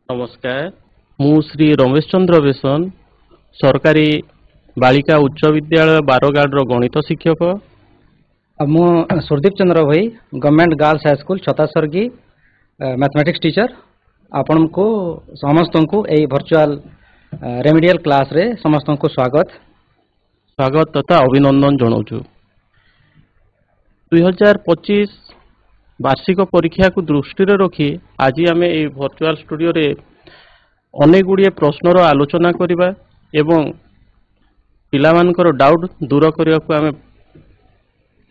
नमस्कार मु श्री रमेश चंद्र बेसन सरकारी बालिका उच्च विद्यालय बारगाड़ गणित शिक्षक मु सुरदीप चंद्र भाई government girls high school Chhatasargi mathematics teacher आपण को समस्त को ए वर्चुअल रेमेडियल क्लास रे समस्त को स्वागत तथा अभिनंदन जनाऊँ 2025 वार्षिक परीक्षा को दृष्टि रखी आज आम ये वर्चुअल स्टूडियो रे अनेक गुड़िए प्रश्नर आलोचना करवा एवं पिलामानकर डाउट दूर करने को आम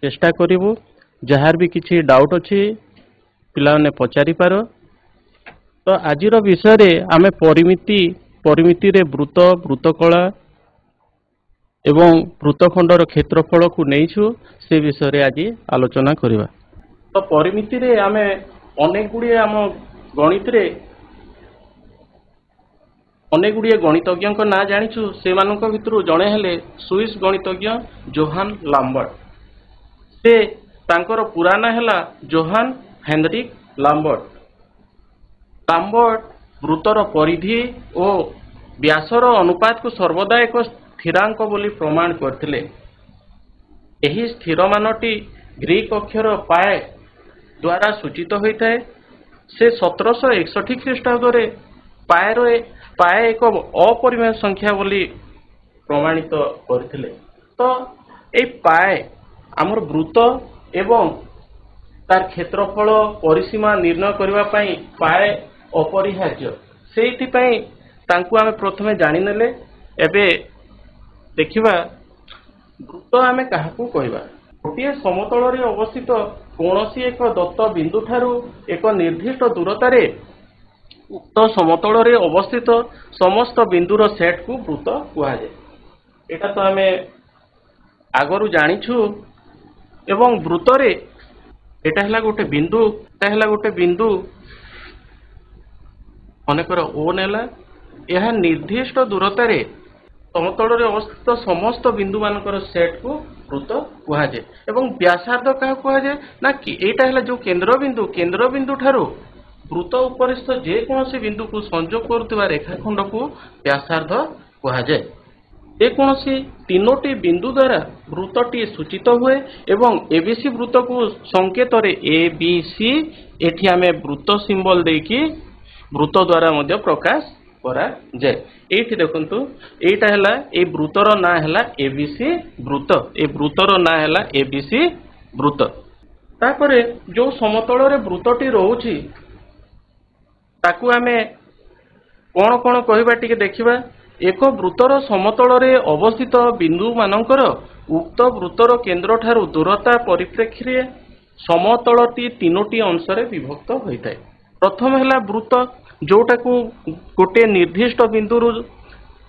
चेष्टा करूँ जार भी किसी डाउट अच्छी पिलाने पचारि पार। तो आज विषय रे आम परिमिति रे वृत्त वृत्तकला एवं वृत्तखंडर क्षेत्रफल को नहीं से विषय रे आज आलोचना करवा। तो परिमिति रे आम अनेक गुड़िए आम गणित रे अनेक गुड़िए गणितज्ञ ना जानिछु से मानक भितरु जणे हेले स्विस गणितज्ञ जोहान लाम्बर्ट। से तांकर पूरा ना हेला जोहान हेनरिक लाम्बर्ट। लाम्बर्ट वृत्तर परिधि और व्यासर अनुपात को सर्वदा एक स्थिरांक बोली प्रमाण करथिले। एही स्थिर मानटी ग्रीक अक्षर पाए द्वारा सूचित होता है। से 1761 ख्रीष्टाब्द रे पाए एक अपरिमेय संख्या बोली प्रमाणित करथिले। तो ए पाए आमर वृत्त एवं तार क्षेत्रफल परिसीमा निर्णय करबा पई पाए अपरिहार्य। सेति पई तांकु आमे प्रथमे जानि नेले। एबे देखिबा वृत्त आमे काहाकू कहबा। गोटे समतल रे अवस्थित कौनसी एक दत्त बिंदु ठारू एक निर्दिष्ट दूरतारे उक्त समतल रे अवस्थित समस्त बिंदुर सेट को वृत्त कहुए। एटा तो आमे आगरू जानिछु। एवं वृत्त रे एटा हला गोटे बिंदु अनेकर ओ नेला यह निर्दिष्ट दूरतारे समतल रे अवस्थित समस्त बिंदु मानकर सेट को वृत्त कहुए। एवं व्यासार्ध क्या कहुए ना कि एटा हला जो केंद्र बिंदु ठारू वृत्त उपरिस्थ जे कोनोसी बिंदु को संयोग करुवा रेखाखंड को व्यासार्ध कहुए। जेकोसी तीनोटी बिंदु द्वारा वृत्तटी सूचित हुए एवं एबीसी वृत्त को संकेत रे ए बी सी एठी आमे वृत्त सिंबल देकी वृत्त द्वारा मध्य प्रकाश करा जाए। एठी देखंतु एटा हला ए वृत्तर ना हला एबीसी वृत्त। ए वृत्तर ना हला एबीसी वृत्त। तापरे जो समतल रे वृत्तटी रहउची ताकू आमे कोन कोन कहबा टिके देखिबा। एक वृत्तर समतल रे अवस्थित बिंदु मानकर उक्त वृत्तर केंद्र ठारू दूरता परिप्रेक्षी रे समतलटी तीनोटी अंश रे विभक्त होइताय। प्रथम हला वृत्त जोटा को गोटे निर्दिष्ट बिंदु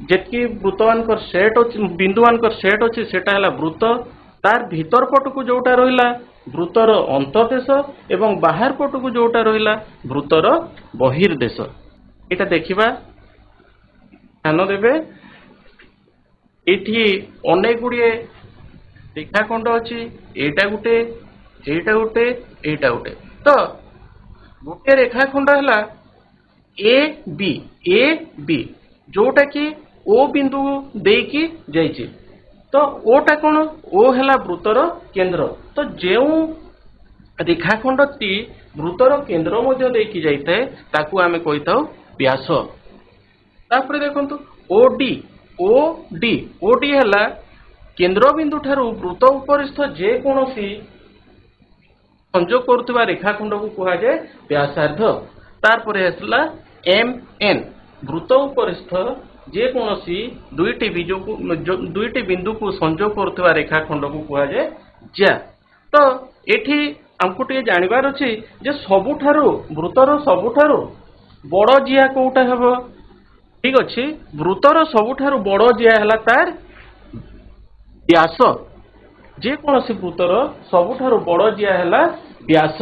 जेतकी वृत्तवानकर सेट बिंदुवानकर सेट अछि सेटा हला वृत्त। तार भीतर पट को जोटा रहिला वृत्तर अंतर्देश एवं बाहर पट को जोटा रहिला वृत्तर बहिर्देश। एटा देखिबा ध्यान देबे। एठी अनेक गुड़िए रेखाखंड अछि। एटा गुटे तो गोटे रेखाखंड हला ए बी जोटा कि ओ बिंदु देकी जाइछि। तो ओटा कोन ओ हला वृत्तर केंद्र। तो जेउ रेखाखंडटी वृत्तर केंद्र मध्य देकी जाइताय ताकू आमे कहिताउ व्यास। तापर देखंतु ओडी हला केंद्र बिंदु ठारू वृत्त उपरिस्थ जे कोनोसी संयोग करुवा रेखाखंड को कहा जाए व्यासार्ध। तापर हसला एम एन वृत्त उपरिस्थ जे कोनोसी दुईटी बिंदु को संयोग करुवा रेखाखंड को कहा जाए ज्या। तो एठी हमको टिके जानिबार अछि जे सबुठारू वृत्तर सबुठारू बड़ जिया कोउटा हबो। ठीक अछि वृत्तर सबुठारू बड़ जिया हला तार व्यास। जे कोनोसी वृत्तर सबुठारू बड़ जिया हला व्यास।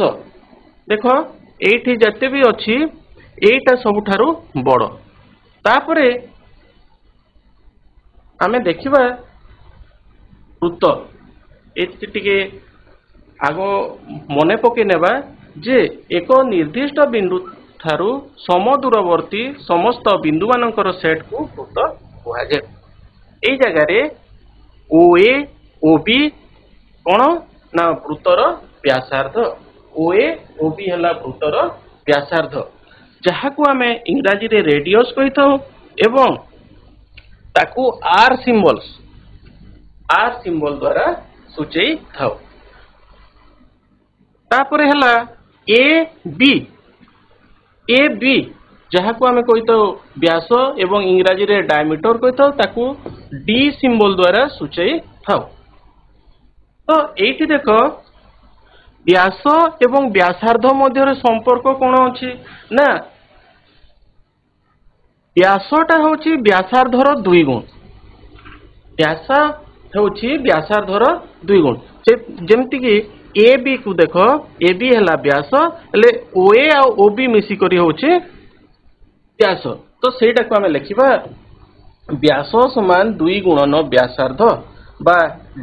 देखो एठी जते भी अछि एटा सबुठारू बड़। तापरे आमे देखिबा वृत्त एति टिके आगो मने पके नेबा जे एक निर्दिष्ट बिंदु ଠାରୁ ସମଦୂରବର୍ତ୍ତୀ ସମସ୍ତ ବିନ୍ଦୁମାନଙ୍କର ସେଟ୍କୁ ବୃତ୍ତ କୁହାଯାଏ। ଏଇ ଜାଗାରେ OA OB କ'ଣ ନା ବୃତ୍ତର ବ୍ୟାସାର୍ଦ୍ଧ। OA OB ହେଲା ବୃତ୍ତର ବ୍ୟାସାର୍ଦ୍ଧ, ଯାହାକୁ ଆମେ ଇଂରାଜୀରେ ରେଡିୟସ୍ କହିଥାଉ ଏବଂ ତାକୁ R ସିମ୍ବଲ ଦ୍ୱାରା ସୂଚେଇ ଥାଉ। ତାପରେ ହେଲା AB ଯାହାକୁ ଆମେ କହିଥାଉ ବ୍ୟାସ ଏବଂ ଇଂରାଜୀରେ ଡାଇମିଟର କହିଥାଉ, ତାକୁ D ସିମ୍ବଲ ଦ୍ୱାରା ସୂଚେଇ ଥାଉ। ତ ଏଇଠି ଦେଖ ବ୍ୟାସ ଏବଂ ବ୍ୟାସାର୍ଦ୍ଧ ମଧ୍ୟରେ ସମ୍ପର୍କ କ'ଣ ଅଛି ନା ବ୍ୟାସଟା ହେଉଛି ବ୍ୟାସାର୍ଦ୍ଧର 2 ଗୁଣ। ବ୍ୟାସ ହେଉଛି ବ୍ୟାସାର୍ଦ୍ଧର 2 ଗୁଣ। ଯେମିତିକି AB କୁ ଦେଖ, AB ହେଲା ବ୍ୟାସ, ହେଲେ OA ଆଉ OB ମିଶିକରି ହେଉଛି ବ୍ୟାସ। ତ ସେଇଟାକୁ ଆମେ ଲେଖିବା ବ୍ୟାସ ସମାନ 2 ଗୁଣନ ବ୍ୟାସାର୍ଦ୍ଧ বা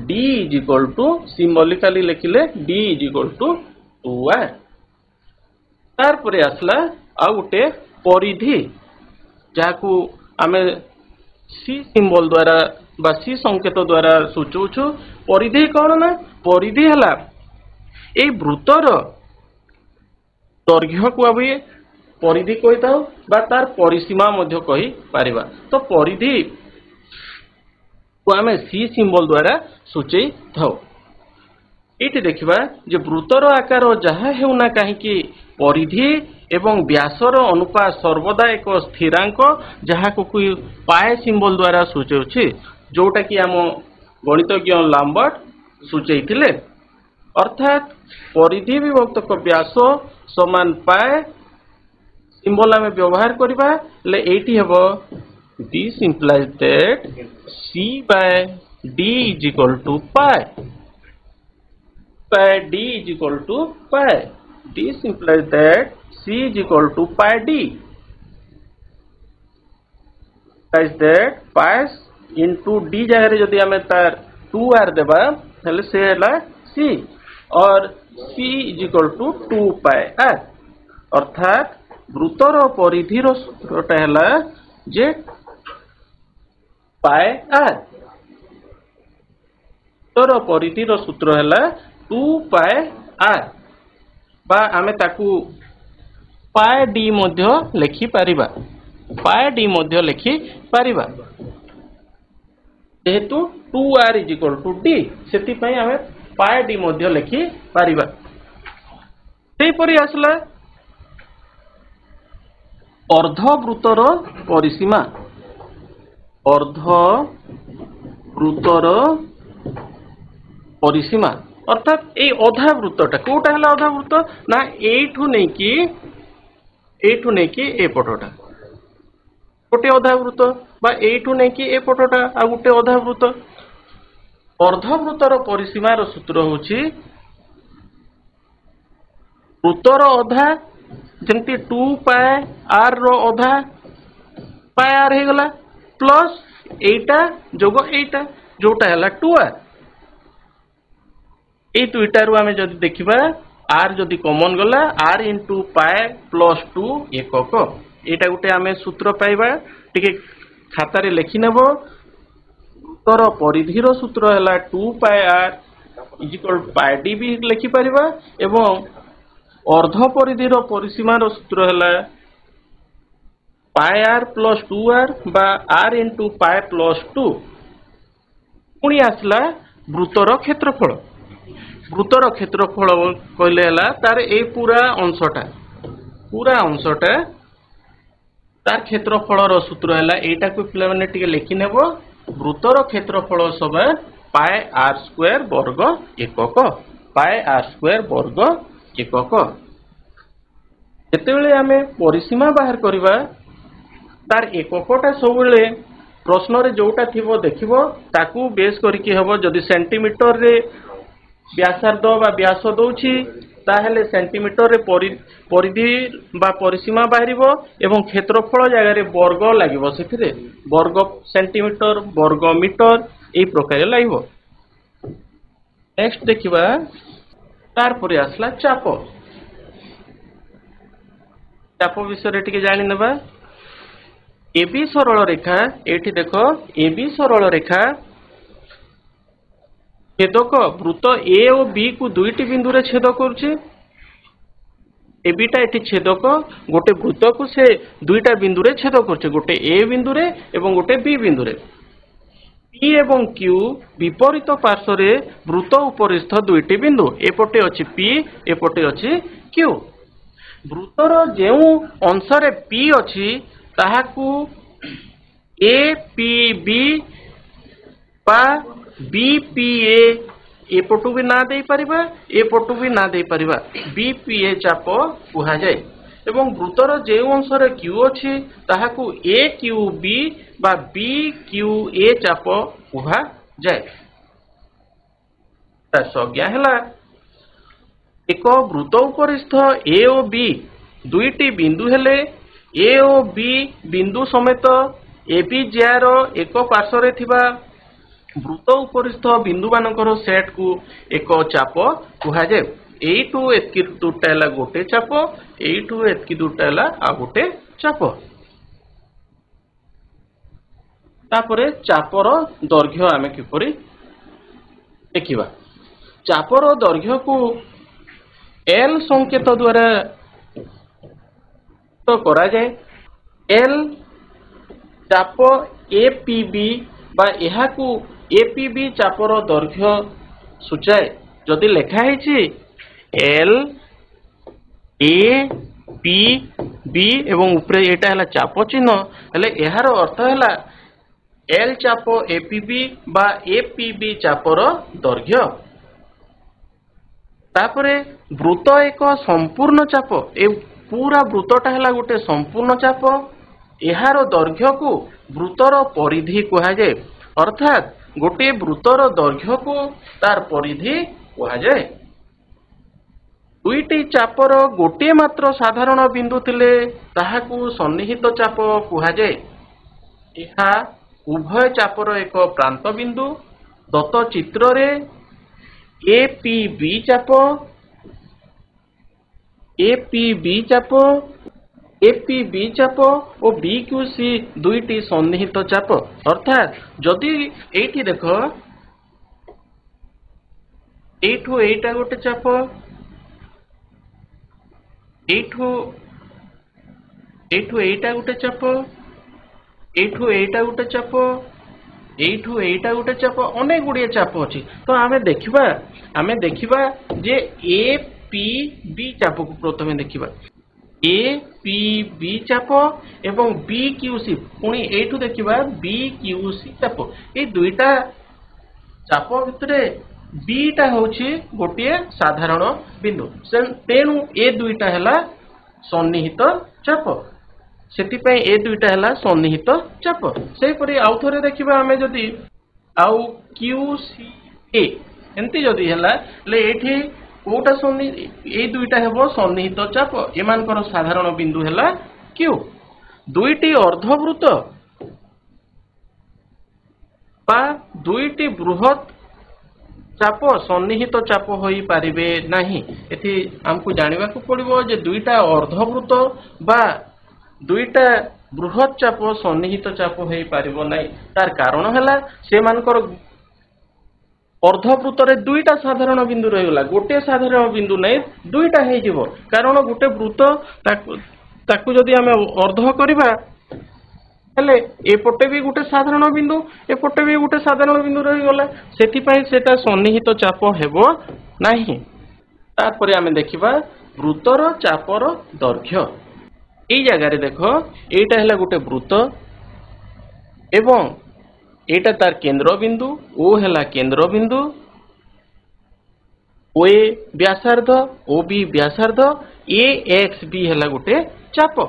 D is equal to symbolically লেখিলে D is equal to 2R। তারপরে আসলা ଆଉ ଗୋଟେ ପରିଧି, ଯାହାକୁ ଆମେ C ସିମ୍ବଲ ଦ୍ୱାରା বা C ସଂକେତ ଦ୍ୱାରା ସୂଚଉଛୁ। ପରିଧି କ'ଣ ନା ପରିଧି ହେଲା এই ବୃତ୍ତର ଦୈର୍ଘ୍ୟକୁ ଆମେ ପରିଧି କହିଥାଉ ବା ତାର ପରିସୀମା ମଧ୍ୟ କହିପାରିବା। ତ ପରିଧି ଆମେ C ସିମ୍ବଲ ଦ୍ୱାରା ସୂଚେଇ ଥାଉ। ଏଇଠି ଦେଖିବା ଯେ ବୃତ୍ତର ଆକାର ଯାହା ହେଉନା କାହିଁକି ପରିଧି ଏବଂ ବ୍ୟାସର ଅନୁପାତ ସର୍ବଦା ଏକ ସ୍ଥିରାଙ୍କ, ଯାହାକୁ ପାଏ ସିମ୍ବଲ ଦ୍ୱାରା ସୂଚାଉଛି, ଯୋଉଟା କି ଆମ ଗଣିତଜ୍ଞ ଲାମ୍ବର୍ଟ ସୂଚେଇଥିଲେ। ଅର୍ଥାତ୍ ପରିଧି ବିଭକ୍ତକ ବ୍ୟାସ ସମାନ ପାଏ ସିମ୍ବଲ ଆମେ ବ୍ୟବହାର କରିବା, ହେଲେ ଏଇଠି ହେବ This implies that C by D is equal to pi. Pi D is equal to pi. This implies that C is equal to pi D. Implies that pi into D ଜାଗାରେ ଯଦି ଆମେ ତାର 2R ଦେବା ହେଲେ ସେ ହେଲା C और C is equal to 2 pi R। अर्थात ବୃତ୍ତର ପରିଧିର ସୂତ୍ରଟା ହେଲା ଯେ ପାଏ R। ବୃତ୍ତର ପରିଧିର ସୂତ୍ର ହେଲା 2 ପାଏ R ବା ଆମେ ତାକୁ ପାଏ D ମଧ୍ୟ ଲେଖିପାରିବା। ପାଏ D ମଧ୍ୟ ଲେଖିପାରିବା, ଯେହେତୁ 2R is equal to D, ସେଥିପାଇଁ ଆମେ ପାଏ D ମଧ୍ୟ ଲେଖିପାରିବା। ସେହିପରି ଆସିଲା ଅର୍ଦ୍ଧବୃତ୍ତର ପରିସୀମା। ଅର୍ଦ୍ଧବୃତ୍ତର ପରିସୀମା ଅର୍ଥାତ୍ ଏଇ ଅଧା ବୃତ୍ତଟା କୋଉଟା ହେଲା ଅଧା ବୃତ୍ତ ନା ଏଇଠୁ ନେଇକି ଏ ପଟଟା ଗୋଟେ ଅଧା ବୃତ୍ତ ବା ଏଇଠୁ ନେଇକି ଏ ପଟଟା ଆଉ ଗୋଟେ ଅଧା ବୃତ୍ତ। ଅର୍ଦ୍ଧବୃତ୍ତର ପରିସୀମାର ସୂତ୍ର ହେଉଛି ବୃତ୍ତର ଅଧା, ଯେମିତି 2 ପାଏ R ର ଅଧା ପାଏ R ହେଇଗଲା, ପ୍ଲସ୍ এইটা যোগ এইটা ଯୋଉଟା ହେଲା 2R। এই দুইটাରୁ ଆମେ ଯଦି ଦେଖିବା R ଯଦି କମନ ଗଲା R into ପାଏ ପ୍ଲସ୍ 2 ଏକକ, ଏଇଟା ଗୋଟେ ଆମେ ସୂତ୍ର ପାଇବା। ଟିକେ ଖାତାରେ ଲେଖିନେବ। ବୃତ୍ତର ପରିଧିର ସୂତ୍ର ହେଲା 2 ପାଏ R is equal to ପାଏ D ବି ଲେଖିପାରିବା ଏବଂ ଅର୍ଦ୍ଧ ପରିଧିର ପରିସୀମାର ସୂତ୍ର ହେଲା ପାଏ R ପ୍ଲସ୍ 2R ବା R into ପାଏ ପ୍ଲସ୍ 2। ପୁଣି ଆସିଲା ବୃତ୍ତର କ୍ଷେତ୍ରଫଳ। ବୃତ୍ତର କ୍ଷେତ୍ରଫଳ କହିଲେ ହେଲା ତାର ଏଇ ପୁରା ଅଂଶଟା ତାର କ୍ଷେତ୍ରଫଳର ସୂତ୍ର ହେଲା, ଏଇଟାକୁ ପିଲାମାନେ ଟିକେ ଲେଖିନେବ। ବୃତ୍ତର କ୍ଷେତ୍ରଫଳ ସମାନ ପାଏ R ସ୍କୋୟାର ବର୍ଗ ଏକକ। ପାଏ R ସ୍କୋୟାର ବର୍ଗ ଏକକ। ଯେତେବେଳେ ଆମେ ପରିସୀମା ବାହାର କରିବା ତାର ଏକକଟା ସବୁବେଳେ ପ୍ରଶ୍ନରେ ଯୋଉଟା ଥିବ ଦେଖିବ ତାକୁ ବେସ୍ କରିକି ହେବ। ଯଦି ସେଣ୍ଟିମିଟରରେ ବ୍ୟାସାର୍ଦ୍ଧ ବା ବ୍ୟାସ ଦଉଛି ତାହେଲେ ସେଣ୍ଟିମିଟରରେ ପରିଧି ବା ପରିସୀମା ବାହାରିବ ଏବଂ କ୍ଷେତ୍ରଫଳ ଜାଗାରେ ବର୍ଗ ଲାଗିବ, ସେଥିରେ ବର୍ଗ ସେଣ୍ଟିମିଟର ବର୍ଗ ମିଟର এই ପ୍ରକାର ଲାଗିବ। ନେକ୍ସଟ ଦେଖିବା ତାରପରେ ଆସିଲା ଚାପ। चाप विषय टिके जानि नेबा एबी सरल रेखा एठी देखो एबी सरल रेखा छेदक वृत्त ए और बी को दुईटी बिंदु रे छेद करुचे एबीटा एठी छेदक गोटे वृत्त को से दुईटा बिंदु रे छेद करुचे गोटे ए बिंदु रे एवं गोटे बी बिंदु रे P एवं Q विपरीत पार्श्व रे वृत्त उपरिस्थ दुईटी बिंदु एपटे अछि P एपटे अछि Q वृत्तर जेउ अंश रे P अछि ताहाकू APB बा BPA एपटू भी ना दे परिबा एपटू भी ना दे परिबा BPA चाप कुहा जाय एवं वृत्तर जेउ अंश रे Q अछि ताहाकू AQB बा BQA चाप कुहा जाय ता संज्ञा हला एक वृत्त उपरिस्थ A और B दुईटी बिंदु हेले A और B बिंदु समेत AB जार एक पार्श्व रे थिबा वृत्त उपरिस्थ बिंदु मानकर सेट को एक चाप कुहा जाय एइटू एतकी दुटा हला गोटे चाप एइटू एतकी दुटा हला आ गोटे चाप तापरे चापर दैर्घ्य आमे किपरि देखिबा चापर दैर्घ्य को L संकेत द्वारा तो करा जाए L चाप APB बा एहा को APB चापर दैर्घ्य सूचाए जदि लेखा है L A P B एवं ऊपर एटा हला चाप चिन्ह हेले एहार अर्थ हला L चाप APB बा APB चापर दैर्घ्य तापरे वृत्त एक संपूर्ण चाप ए पूरा वृत्तटा हला गोटे संपूर्ण चाप एहार दैर्घ्य को वृत्तर परिधि कुहा जाए अर्थात गोटे वृत्तर दैर्घ्य को तार परिधि कुहा जाए दुईटी चापर गोटे मात्र साधारण बिंदु थिले ताहाकू सन्निहित चाप कुहा जाए एहा उभय चापर एक प्रांत बिंदु दत्त चित्र रे APB चाप APB चाप और BQC दुईटी सन्निहित चाप अर्थात जदि एठी देखो एठू एटा गोटे चाप एठू एटा गोटे चाप एठू एटा गोटे चाप एठू एटा गोटे चाप अनेक गुड़िए चाप अछि तो आमे देखिबा जे APB चाप को प्रथमे देखिबा APB चाप एवं BQC पुणी एठू देखिबा BQC चाप ए दुईटा चाप भितरे बीटा होछि गोटिए साधारण बिंदु तेणु ए दुईटा हला सन्निहित चाप सेतिपय ए दुईटा हला सन्निहित चाप सेहि परि आउ थरे देखिबा हमें जदी आउ QCA एंती जदी हला ले एठी कोटा ए दुईटा हेबो सन्निहित चाप एमानकर साधारण बिंदु हला Q दुईटी अर्धवृत्त बा दुईटी बृहत चाप सन्निहित चाप होई पारिबे नाही एथि हमकु जानिबा को पड़िबो जे दुईटा अर्धवृत्त बा दुईटा बृहत चाप सन्निहित चाप होई पारिबो नाही तार कारण हला से मानकर अर्धवृत्त रे दुईटा साधारण बिंदु रहिगला गोटे साधारण बिंदु नै दुईटा हे जिवो कारण गोटे वृत्त ताकू जदी हमें अर्ध करबा हेले एपटे भी गोटे साधारण बिंदु एपटे भी गोटे साधारण बिंदु रही गला सेति पई सेटा सन्निहित चाप हेबो नाही तापरे हमें देखिबा वृत्तर चापर दैर्घ्य एई जगह रे देखो एटा हला गोटे वृत्त एवं एटा तार केंद्र बिंदु ओ हला केंद्र बिंदु OA व्यासार्ध OB व्यासार्ध AXB हला गोटे चाप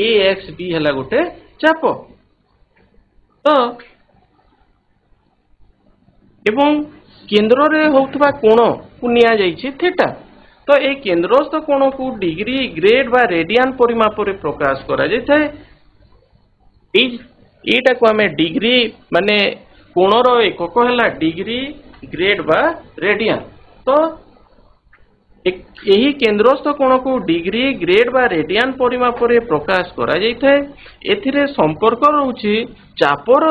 AXB हला गोटे चाप तो एवं केंद्र रे होउतबा कोण को निया जाईछि थीटा तो ए केंद्रस्थ कोण को डिग्री ग्रेड बा रेडियन परिमाप रे प्रकाश करा जाय एटा को हमें डिग्री माने कोण रो एकक हला डिग्री ग्रेड बा रेडियन तो ଏହି କେନ୍ଦ୍ରସ୍ଥ କୋଣକୁ ଡିଗ୍ରୀ ଗ୍ରେଡ୍ ବା ରେଡିଆନ ପରିମାପରେ ପ୍ରକାଶ କରାଯାଇଥାଏ। ଏଥିରେ ସମ୍ପର୍କ ରହୁଛି ଚାପର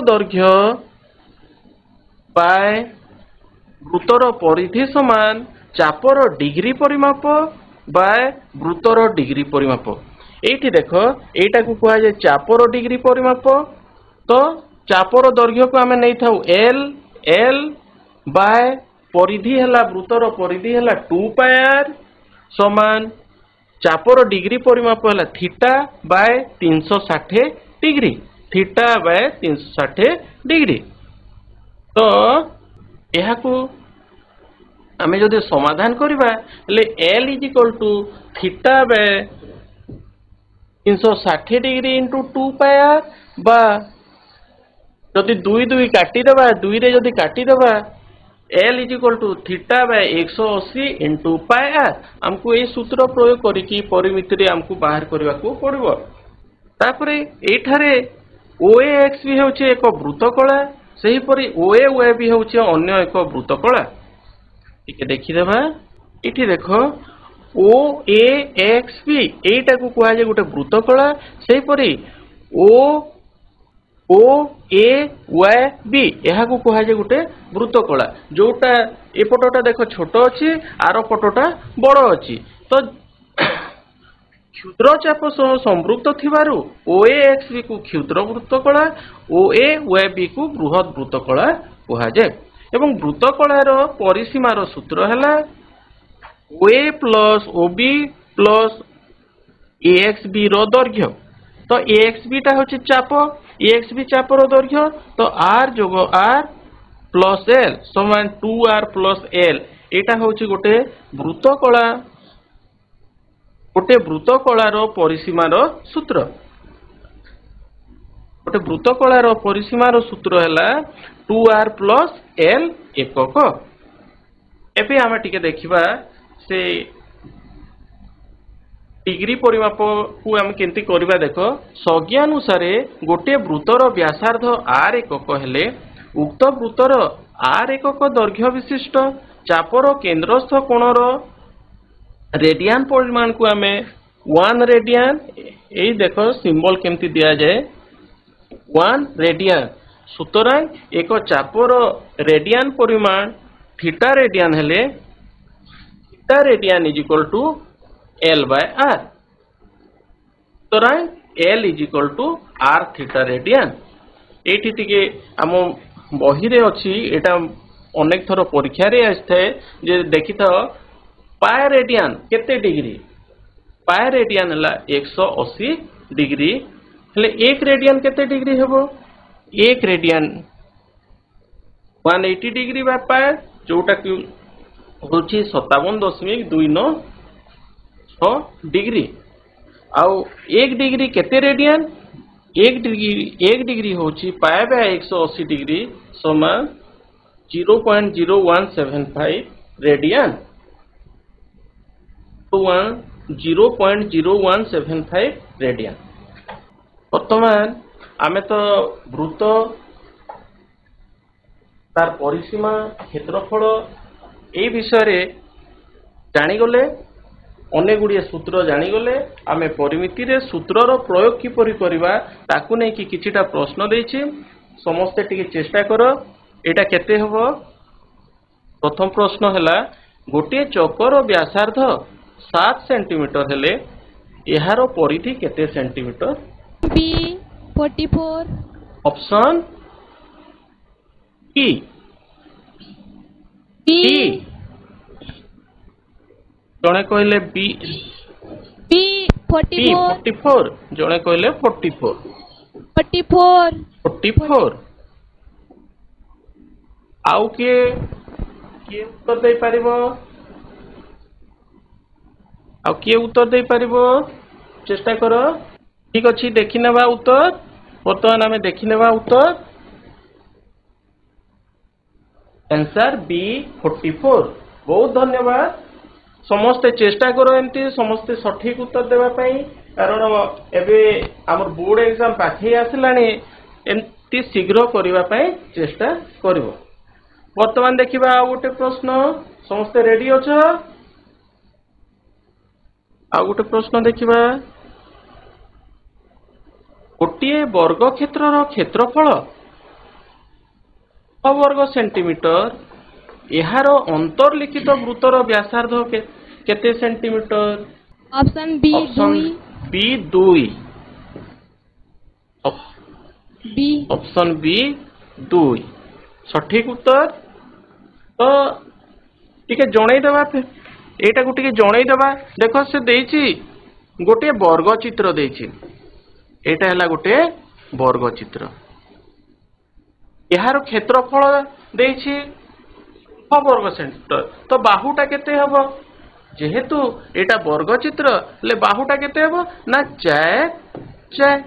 ଦୈର୍ଘ୍ୟ ବାय ବୃତ୍ତର ପରିଧି ସମାନ ଚାପର ଡିଗ୍ରୀ ପରିମାପ ବାय ବୃତ୍ତର ଡିଗ୍ରୀ ପରିମାପ। এইটি দেখ এইটাକୁ କୁହାଯାଏ ଚାପର ଡିଗ୍ରୀ ପରିମାପ। ତ ଚାପର ଦୈର୍ଘ୍ୟକୁ ଆମେ ନେଇଥାଉ L ବାय परिधि है वृत्तर परिधि है 2πr समान चापर डिग्री परिमाप है theta by 360 degree theta by 360 degree. तो यह आम जदि समाधान करवा L = theta by 360 degree into 2πr बा जदि 2 काटिदेबा 2 रे जदि काटिदेबा L = theta by 180 into πr हमको ये सूत्र प्रयोग करिकी परिमिति रे हमको बाहर करने को पड़ो। तापरे एठारे OAX भी होचे एक वृत्तकला सही परी OA भी होचे अन्य एक वृत्तकला। ठीक देखिदेबा इठी देखो OAX भी एटा को कहा जाय गोटे वृत्तकला सही परी OAB यह को कहा जाय गोटे वृत्तकला जोटा एपटटा देख छोट अच्छी आर पटटा बड़ अच्छी। तो क्षुद्र चाप सह संपृक्त थिबारु OAXB को क्षुद्र वृत्तकला OAB को बृहत वृत्तकला कहा जाय। एवं वृत्तकलार परिसीमार सूत्र है OA plus OB plus AXB रो दैर्घ्य। तो AXB टा होची चाप AXB चापर दैर्घ्य। तो R जोग R प्लस L समान 2R प्लस L एटा होची गोटे वृत्तकलार परिसीमार सूत्र। गोटे वृत्तकलार परिसीमार सूत्र है 2R प्लस L एकक। एबे आमे टिके देखिबा से डिग्री परिमाप को आम केंती करबा। देख संज्ञा अनुसार गोटे वृत्तर व्यासार्ध R एकक हेले उक्त वृत्तर R एकक दैर्घ्य विशिष्ट चापर केंद्रस्थ कोणर रेडियन परिमाण को आम 1 रेडियन यही देख सिंबल केमती दिया जाए 1 रेडियन। सुतरां एक चापर रेडियन परिमाण थीटा रेडियन हेले theta radian = L by R। सुतरां L = R थीटा रेडियन। एठी टिके आम बही रे अछि एटा अनेक थर परीक्षा रे आस्थे जे देखि था पाए रेडियन केते डिग्री पाए रेडियन हला 180 डिग्री हेले 1 रेडियन केते डिग्री हेबो 1 रेडियन 180 डिग्री बा पाए जोटा कि होछि 57.29 डिग्री। आउ 1 डिग्री केते रेडियन 1 डिग्री होछि पाए बा 180 डिग्री समान 0.0175 रेडियन। 0.0175 रेडियन। वर्तमान आमे तो वृत्त तार परिसीमा क्षेत्रफल ए विषय रे जानिगले अनेक गुड़िए सूत्र जानिगले आमे परिमिति रे सूत्रर प्रयोग किपरि करबा ताकू नै कि किछिटा प्रश्न देछि समस्ते टिके चेष्टा करो एटा केते हबो। प्रथम प्रश्न हला गोटे चकर व्यासार्ध 7 सेंटीमीटर हेले एहार परिधि केते centimetre B 44 option E B जणे कहले B 44 जणे कहले 44 आउ के उत्तर दे पारिबो आउ के उत्तर दे पारिबो चेष्टा करो। ठीक अछि देखि नेबा उत्तर वर्तमान आमे देखि नेबा उत्तर आंसर B 44। बहुत धन्यवाद समस्ते चेष्टा करो एमती समस्ते सठिक उत्तर देबा पई कारण एबे हमर बोर्ड एग्जाम पाखे आसलानी एमती शीघ्र करबा पई चेष्टा करिवो। वर्तमान देखिबा आ गोटे प्रश्न समस्त रेडी अछ आ गोटे प्रश्न देखिबा गोटे वर्ग क्षेत्रर क्षेत्रफल 6 वर्ग सेंटीमीटर यार अंतर्लिखित वृत्तर व्यासार्ध केते centimetre option B option 2 B 2 B option B 2 सठिक उत्तर तो टिके जणै देबा एटा को टिके जणै देबा देखो से देछि गोटे वर्ग चित्र देछि एटा हला गोटे वर्ग चित्र यार क्षेत्रफल देछि 6 वर्ग सेंटीमीटर तो बाहुटा केते हबो जेहेतु एटा वर्ग चित्र ले बाहुटा केते हबो ना 4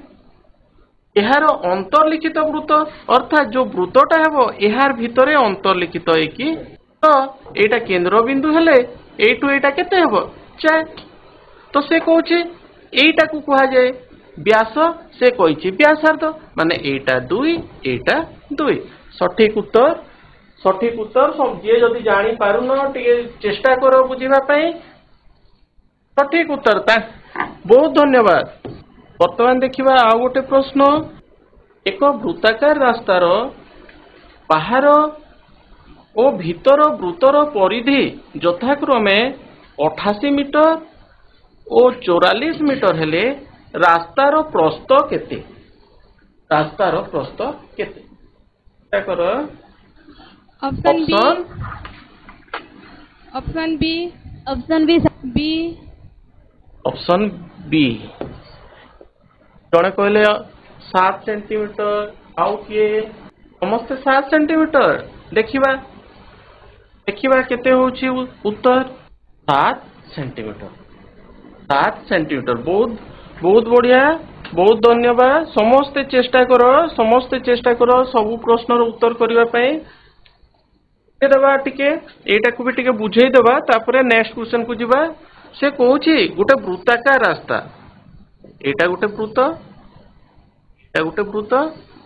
यार अंतर्लिखित वृत्त अर्थात जो वृत्तटा हेबो यार भितरे अंतर्लिखित है कि तो एटा केंद्र बिंदु हेले एटू एटा केते हेबो 4 तो से कहूची एटा को कहा जाए व्यास से कहिछि व्यासार्ध माने एटा 2 एटा 2 सठिक उत्तर जे जदि जानी पारुन टिके चेष्टा करो बुझिबा पई सठिक उत्तर ता बहुत धन्यवाद। वर्तमान देखिबा आ गोटे प्रश्न एक वृत्ताकार रास्तार बाहर ओ भीतर वृत्तर परिधि यथाक्रमे 88 मीटर ओ 44 मीटर हेले रास्तार प्रस्थ केते करो option B option B option B B option B जड़े कहले 7 सेंटीमीटर आउ किए समस्ते 7 सेंटीमीटर देखिबा केते होची उत्तर 7 सेंटीमीटर बहुत बढ़िया बहुत धन्यवाद समस्ते चेष्टा करो सब प्रश्न उत्तर करबा पई देबा टिके एटा को भी टिके बुझेई देबा तापरे नेक्स्ट क्वेश्चन को जिबा से कहूची गोटे वृत्ताकार रास्ता एटा गोटे वृत्त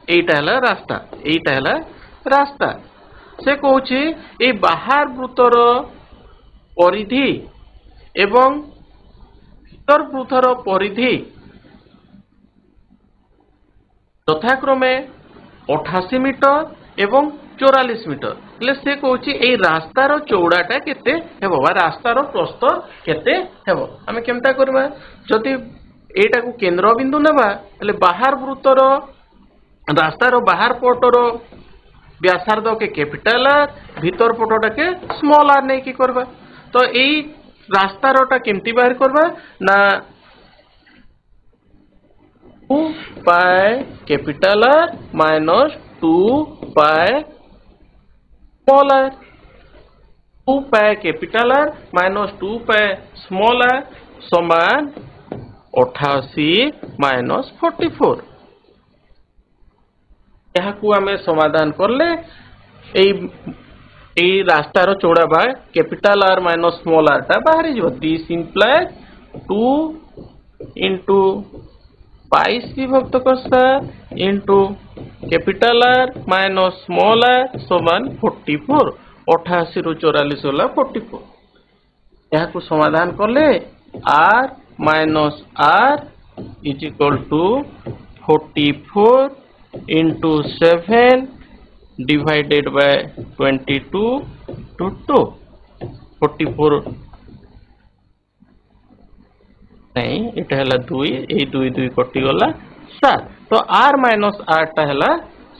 एटा हला रास्ता से कहूची ए बाहर वृत्तर परिधि एवं भीतर वृत्तर परिधि यथाक्रमे 88 मीटर एवं 44 मीटर ले से कहूची ए रास्तार चौड़ाटा केते हेबो बा रास्तार प्रस्थ केते हेबो आमे केमता करबा जदि एटा को केंद्र बिंदु नेबा ले बाहर वृत्तर रास्तार बाहर पटर व्यासार्ध के कैपिटल आर भीतर पटटा के स्मॉल आर नै की करबा तो एई रास्तारटा केमती बाहर करबा ना 2 pi capital R minus 2 pi small R 2 pi capital R minus 2 pi small R समान 88 माइनस 44 यहाँ को आमे समाधान करले एई रास्तार चौड़ा बा capital R minus small R टा बाहर जीव दिस इंप्लाइज 2 इंटू पाई विभक्त कर्सा into capital R minus small R समान 44 88 रु 44 होला 44 यहाँ को समाधान करले R minus R is equal to 44 into 7 divided by 22 to 2 44 नहीं इटा हला 2 ए 2 कटि गला 7 तो r माइनस r टा हला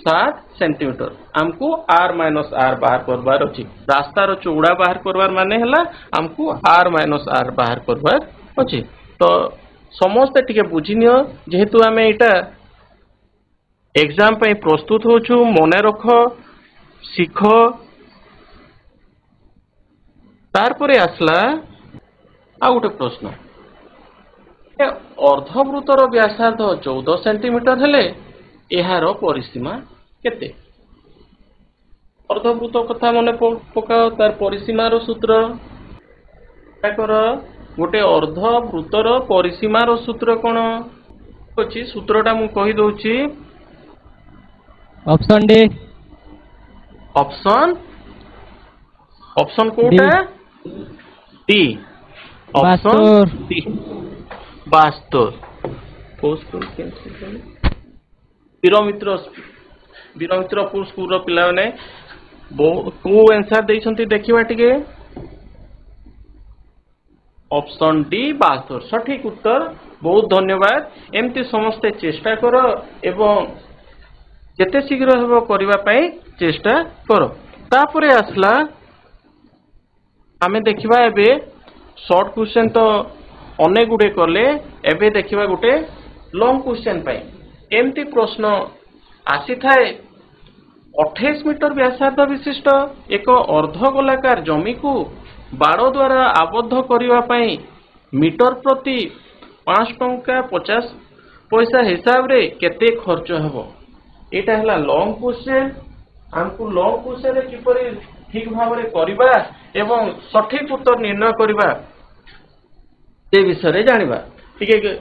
7 सेंटीमीटर हमको r माइनस r बाहर करबार अछि रास्तार चौड़ा बाहर करबार माने हला हमको r माइनस r बाहर करबार अछि तो समस्त टिके बुझिनियो जेहेतु हमें इटा एग्जाम पे प्रस्तुत होछु मने रख सीख तारपरे आसला आ गोटे प्रश्न अर्धवृत्तर व्यासार्ध 14 सेंटीमीटर हेले एहार परिसीमा केते अर्धवृत्त कथा मने पकाओ तार परिसीमार सूत्र ताकर गोटे अर्धवृत्तर परिसीमार सूत्र कोन अछि सूत्रटा मु कहि दोछि ऑप्शन ऑप्शन कोटा D option D 72 Birmitrapur school पिला ने को आंसर देइछंती देखिबा टिके ऑप्शन डी 72 सठिक उत्तर। बहुत धन्यवाद। एमती समस्ते चेष्टा करो एवं जेते शीघ्र हबो करबा पई चेष्टा करो। तापरे आसला आमे देखिबा एबे शॉर्ट क्वेश्चन तो अनेक गुडे कले एबे देखिबा गुटे लॉन्ग क्वेश्चन पई। एमती प्रश्न आसी थाए 28 मीटर व्यासार्ध विशिष्ट एक अर्धगोलाकार जमी को बाड़ द्वारा आबद्ध करबा पई मीटर प्रति 5 टंका 50 पैसा हिसाब रे केते खर्च हबो। एटा हला लॉन्ग क्वेश्चन। हमको लॉन्ग क्वेश्चन रे किपरि ठीक भाव रे करबा एवं सठिक उत्तर निर्णय करबा से विषय रे जानिबा। ठीक है,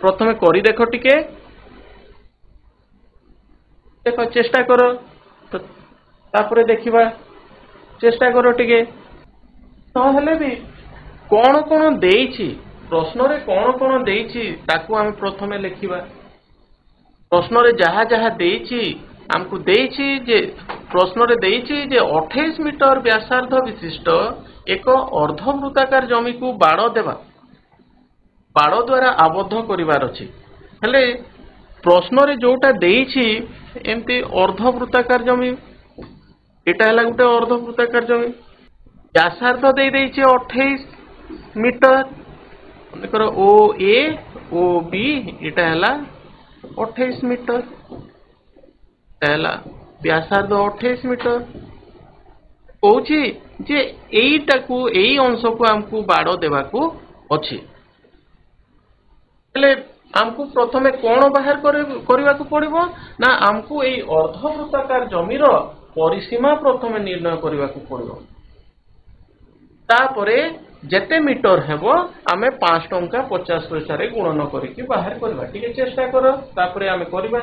प्रथमे करी देखो टिके देखो चेष्टा करो तो तापरे देखिबा चेष्टा करो टिके नहले भी कौन कौन देइछि प्रश्न रे कौन कौन देइछि ताकू हम प्रथमे लिखिबा। प्रश्न रे जहा जहा देइछि हमको देइछि जे प्रश्न रे देइछि जे 28 मीटर व्यासार्ध विशिष्ट एक अर्धवृत्ताकार जमी को बाड़ देबा बाड़ द्वारा आबद्ध करिवार अछि। हेले प्रश्न रे जोटा देइछि एमती अर्धवृत्ताकार जमी एटा हला गुटे अर्धवृत्ताकार जमी व्यासार्ध दे देइछि 28 मीटर देखो ओ ए ओ बी एटा हला 28 मीटर पहला व्यासार्ध 28 मीटर कहूछि जे एईटा को एई अंश को हमको बाड़ देबा को अछि। हेले हमको प्रथमे कोन बाहर करबा को पड़िबो ना हमको एई अर्धवृत्ताकार जमीर परिसीमा प्रथमे निर्णय करबा को पड़िबो। तापरे जेते मीटर हेबो आमे 5 टंका 50 पैसा रे गुणन करिकि बाहर करबा। ठीक है, चेष्टा करो तापरे आमे करबा।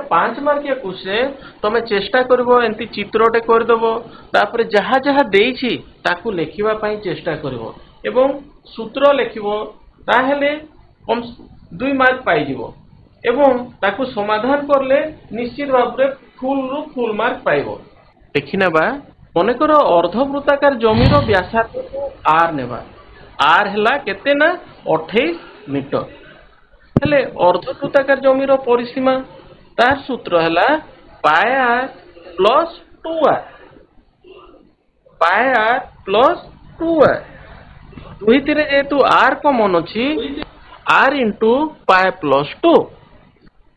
5 मार्किया क्वेश्चन तमे चेष्टा करबो एंती चित्रटे कर देबो तापरे जहा जहा देइछि ताकू लेखिबा पई चेष्टा करबो एवं सूत्र लेखिबो ताहेले कम 2 मार्क पाई जिवो एवं ताकू समाधान करले निश्चित भाबरे फुल मार्क पाइबो। देखिना बा मने करो अर्धवृत्ताकार जमीर व्यासार्ध को आर नेबा आर हला केते ना 28 मीटर। हेले अर्धवृत्ताकार जमीर परिसीमा तार सूत्र हला पाए R plus 2r pi R plus 2r दुहितिरे जेतु आर कॉमन अछि आर इंटू पाए प्लस 2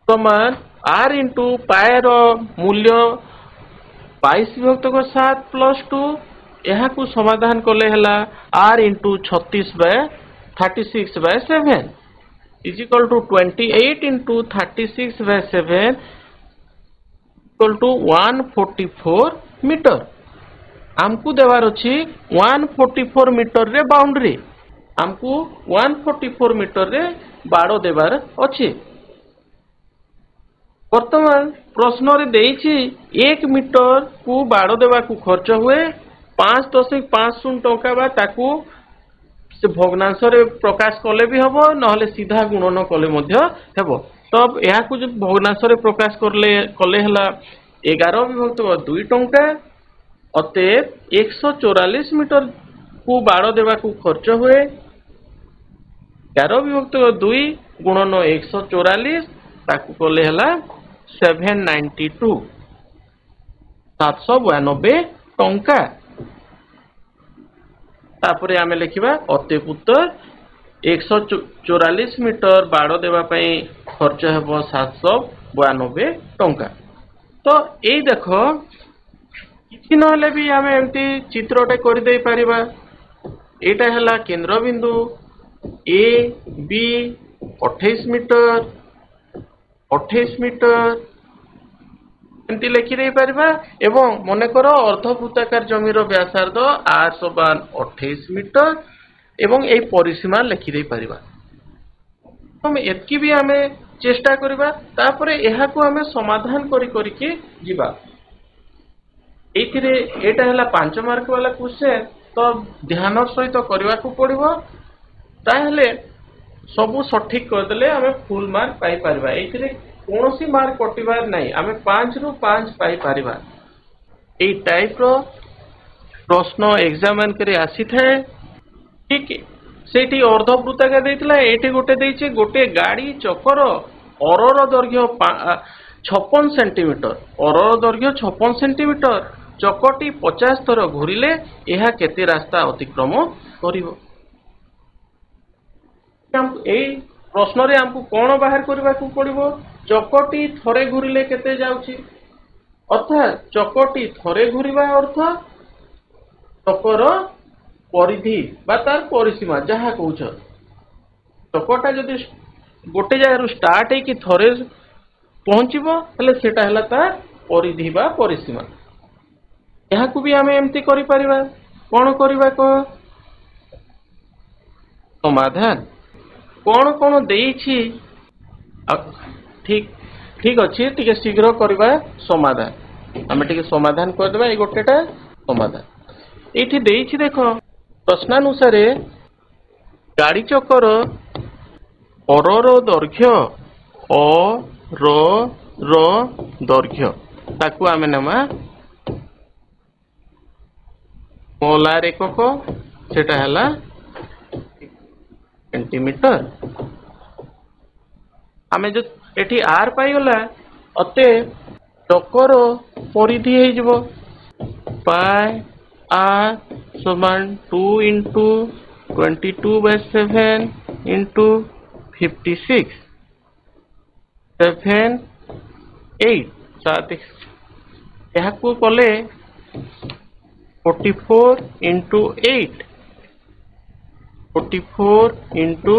समान आर इंटू पाए रो मूल्य 22/7 प्लस 2 यहाँ को समाधान कले हला are into 36/36/7 is equal to 28 into 36/7 equal to 144 metre. हमको देवार अछि 144 मीटर रे बाउंड्री हमको 144 मीटर रे बाड़ देवार अछि। वर्तमान प्रश्न रे देइछि 1 मीटर को बाड़ देवा को खर्च हुए 5.50 टंका बा ताकू से भग्नांश रे प्रकाश कले भी हबो नहले सीधा गुणन कले मध्य हेबो। तब यहा को जो भग्नांश रे प्रकाश कले हला 11/2 टंका अतएव 144 मीटर को बाड़ देवा को खर्च हुए 11/2 गुणन 144 ताकू कले हला 792 792 टंका। तापरे आमे लिखिबा अतएव उत्तर 144 मीटर बाड़ देवा पई खर्च हेबो 792 टंका। तो एई देखो किछि नहले भी आमे एमती चित्रटे कर देई परिबा। एटा हला केंद्र बिंदु ए बी 28 मीटर एमती लिखि देई परिबा एवं मने करो अर्धवृत्ताकार जमीर व्यासार्ध r समान 28 मीटर एवं एई परिसीमा लिखि देई परिबा। हम एतकी भी आमे चेष्टा करिबा तापरे एहा को आमे समाधान करि करि के जिबा। ଏଇଥିରେ ଏଇଟା ହେଲା 5 ମାର୍କ ବାଲା କ୍ୱେଶ୍ଚନ, ତ ଧ୍ୟାନ ସହିତ କରିବାକୁ ପଡିବ, ତାହେଲେ ସବୁ ସଠିକ କରିଦେଲେ ଆମେ ଫୁଲ ମାର୍କ ପାଇପାରିବା। ଏଇଥିରେ କୌଣସି ମାର୍କ କଟିବାର ନାହିଁ, ଆମେ 5 ରୁ 5 ପାଇପାରିବା। ଏଇ ଟାଇପର ପ୍ରଶ୍ନ ଏକ୍ସାମ କରି ଆସିଥାଏ। ଠିକ ସେଇଠି ଅର୍ଦ୍ଧବୃତ୍ତାକାର ଦେଇଥିଲା, ଏଇଠି ଗୋଟେ ଦେଇଛି ଗୋଟେ ଗାଡି ଚକର ଅରର ଦୈର୍ଘ୍ୟ 56 ସେଣ୍ଟିମିଟର, ଅରର ଦୈର୍ଘ୍ୟ 56 ସେଣ୍ଟିମିଟର, ଚକଟି 50 ଥର ଘୁରିଲେ ଏହା କେତେ ରାସ୍ତା ଅତିକ୍ରମ କରିବ? ଏଇ ପ୍ରଶ୍ନରେ ଆମକୁ କଣ ବାହାର କରିବାକୁ ପଡିବ? ଚକଟି ଥରେ ଘୁରିଲେ କେତେ ଯାଉଛି, ଅର୍ଥାତ୍ ଚକଟି ଥରେ ଘୁରିବା ଅର୍ଥ ଚକର ପରିଧି ବା ତାର ପରିସୀମା ଯାହା କହୁଛ। ଚକଟା ଯଦି ଗୋଟେ ଜାଗାରୁ ଷ୍ଟାର୍ଟ ହେଇକି ଥରେ ପହଞ୍ଚିବ ହେଲେ ସେଟା ହେଲା ତାର ପରିଧି ବା ପରିସୀମା। ଏହାକୁ ବି ଆମେ ଏମିତି କରିପାରିବା। କଣ କରିବା କହ? ସମାଧାନ କଣ କଣ ଦେଇଛି? ଠିକ ଠିକ ଅଛି, ଟିକେ ଶୀଘ୍ର କରିବା ସମାଧାନ। ଆମେ ଟିକେ ସମାଧାନ କରିଦେବା। ଏଇ ଗୋଟେଟା ସମାଧାନ ଏଇଠି ଦେଇଛି ଦେଖ। ପ୍ରଶ୍ନାନୁସାରେ ଗାଡି ଚକର ଅରର ଦୈର୍ଘ୍ୟ, ର ଦୈର୍ଘ୍ୟ ତାକୁ ଆମେ ନେବା ମୋଲାର ଏକକ, ସେଟା ହେଲା ସେଣ୍ଟିମିଟର। ଆମେ ଯୋଉ ଏଠି ଆର ପାଇଗଲା, ଅତେ ଚକର ପରିଧି ହେଇଯିବ ପାଏ r ସମାନ 2 into 22/7 into 56 7 8 ଏହାକୁ କଲେ 44 into 8 44 into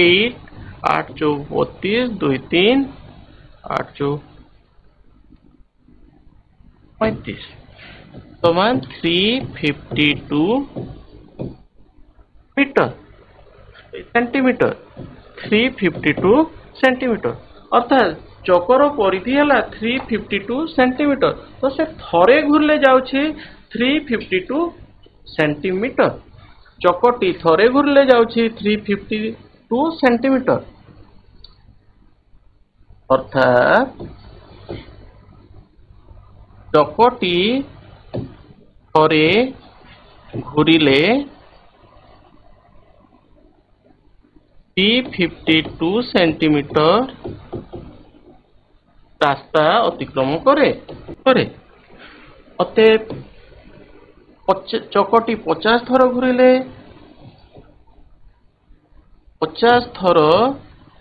8 8 चौ 32 2 3 8 चौ 35 समान 352 मीटर सेंटीमीटर 352 सेंटीमीटर, अर्थात चकर परिधि है 352 सेंटीमीटर। तो से थरे घुरले जाउछि 352 सेंटीमीटर, चकटी थरे घुरले जाउछि 352 सेंटीमीटर, अर्थात चकटी थरे घुरिले 352 सेंटीमीटर रास्ता अतिक्रम करे। अतएव चकटी 50 थर घुरिले 50 थर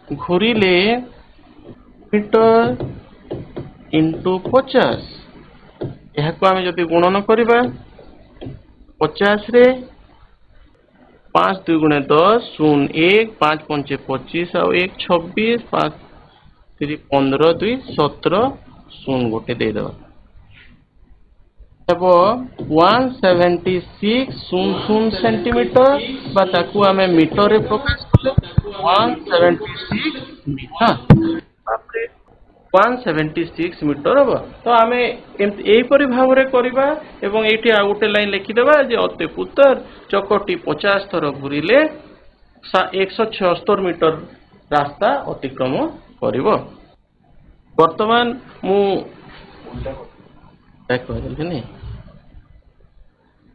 घुरिले मीटर इंटू 50 यह को आम जदि गुणन करवा 50 रे 5 2 गुणे 10 शून 1 5 5 25 और 1 26 5 3 15 2 17 शून गोटे दे दवा तब 176 शून शून सेंटीमीटर बा ताकू आमे मीटर रे प्रकाश कले 176 मीटर 176 मीटर हम। तो आम यहीपरि भाव में करवा एवं ये आ गोटे लाइन लिखिदेवा जे अति पुत्र चकटी 50 थर घूरिले 176 मीटर रास्ता अतिक्रम करिव। वर्तमान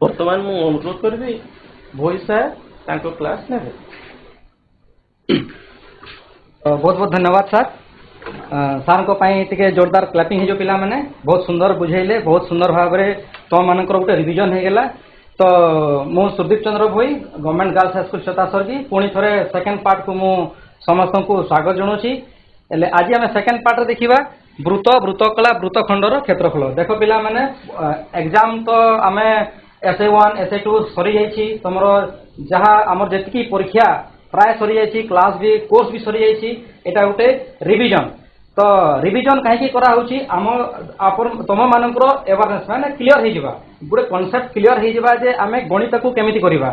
वर्तमान मु अनुरोध करी भोई सार क्लास ने। बहुत बहुत धन्यवाद सर। सार को टिके जोरदार क्लैपिंग हो पिला माने बहुत सुंदर बुझेले, बहुत सुंदर भाव में तुम मानकर गोटे रिविजन हो गला। तो मु सुरदीप चंद्र भोई गवर्नमेंट गर्ल्स हाई स्कूल छतासरगी पुणी थे सेकेंड पार्ट को मु समस्त को स्वागत जनाऊँगी। आज आम सेकेंड पार्ट देखा वृत्त वृत्तकला वृत्तखंडर क्षेत्रफल। देख पिला माने एग्जाम तो आम SA1 SA2 सरी जाइए, तुम जहाँ आमर जी परीक्षा प्राय सरी जाइए, क्लास भी कोर्स भी सरी जाइए, एटा गोटे रिविजन। तो रिविजन कहीं तुम मानकर अवेयरनेस माने क्लियर हो जावा, गोटे कॉन्सेप्ट क्लियर हो जावा जे आमे गणित को केमिति करिवा।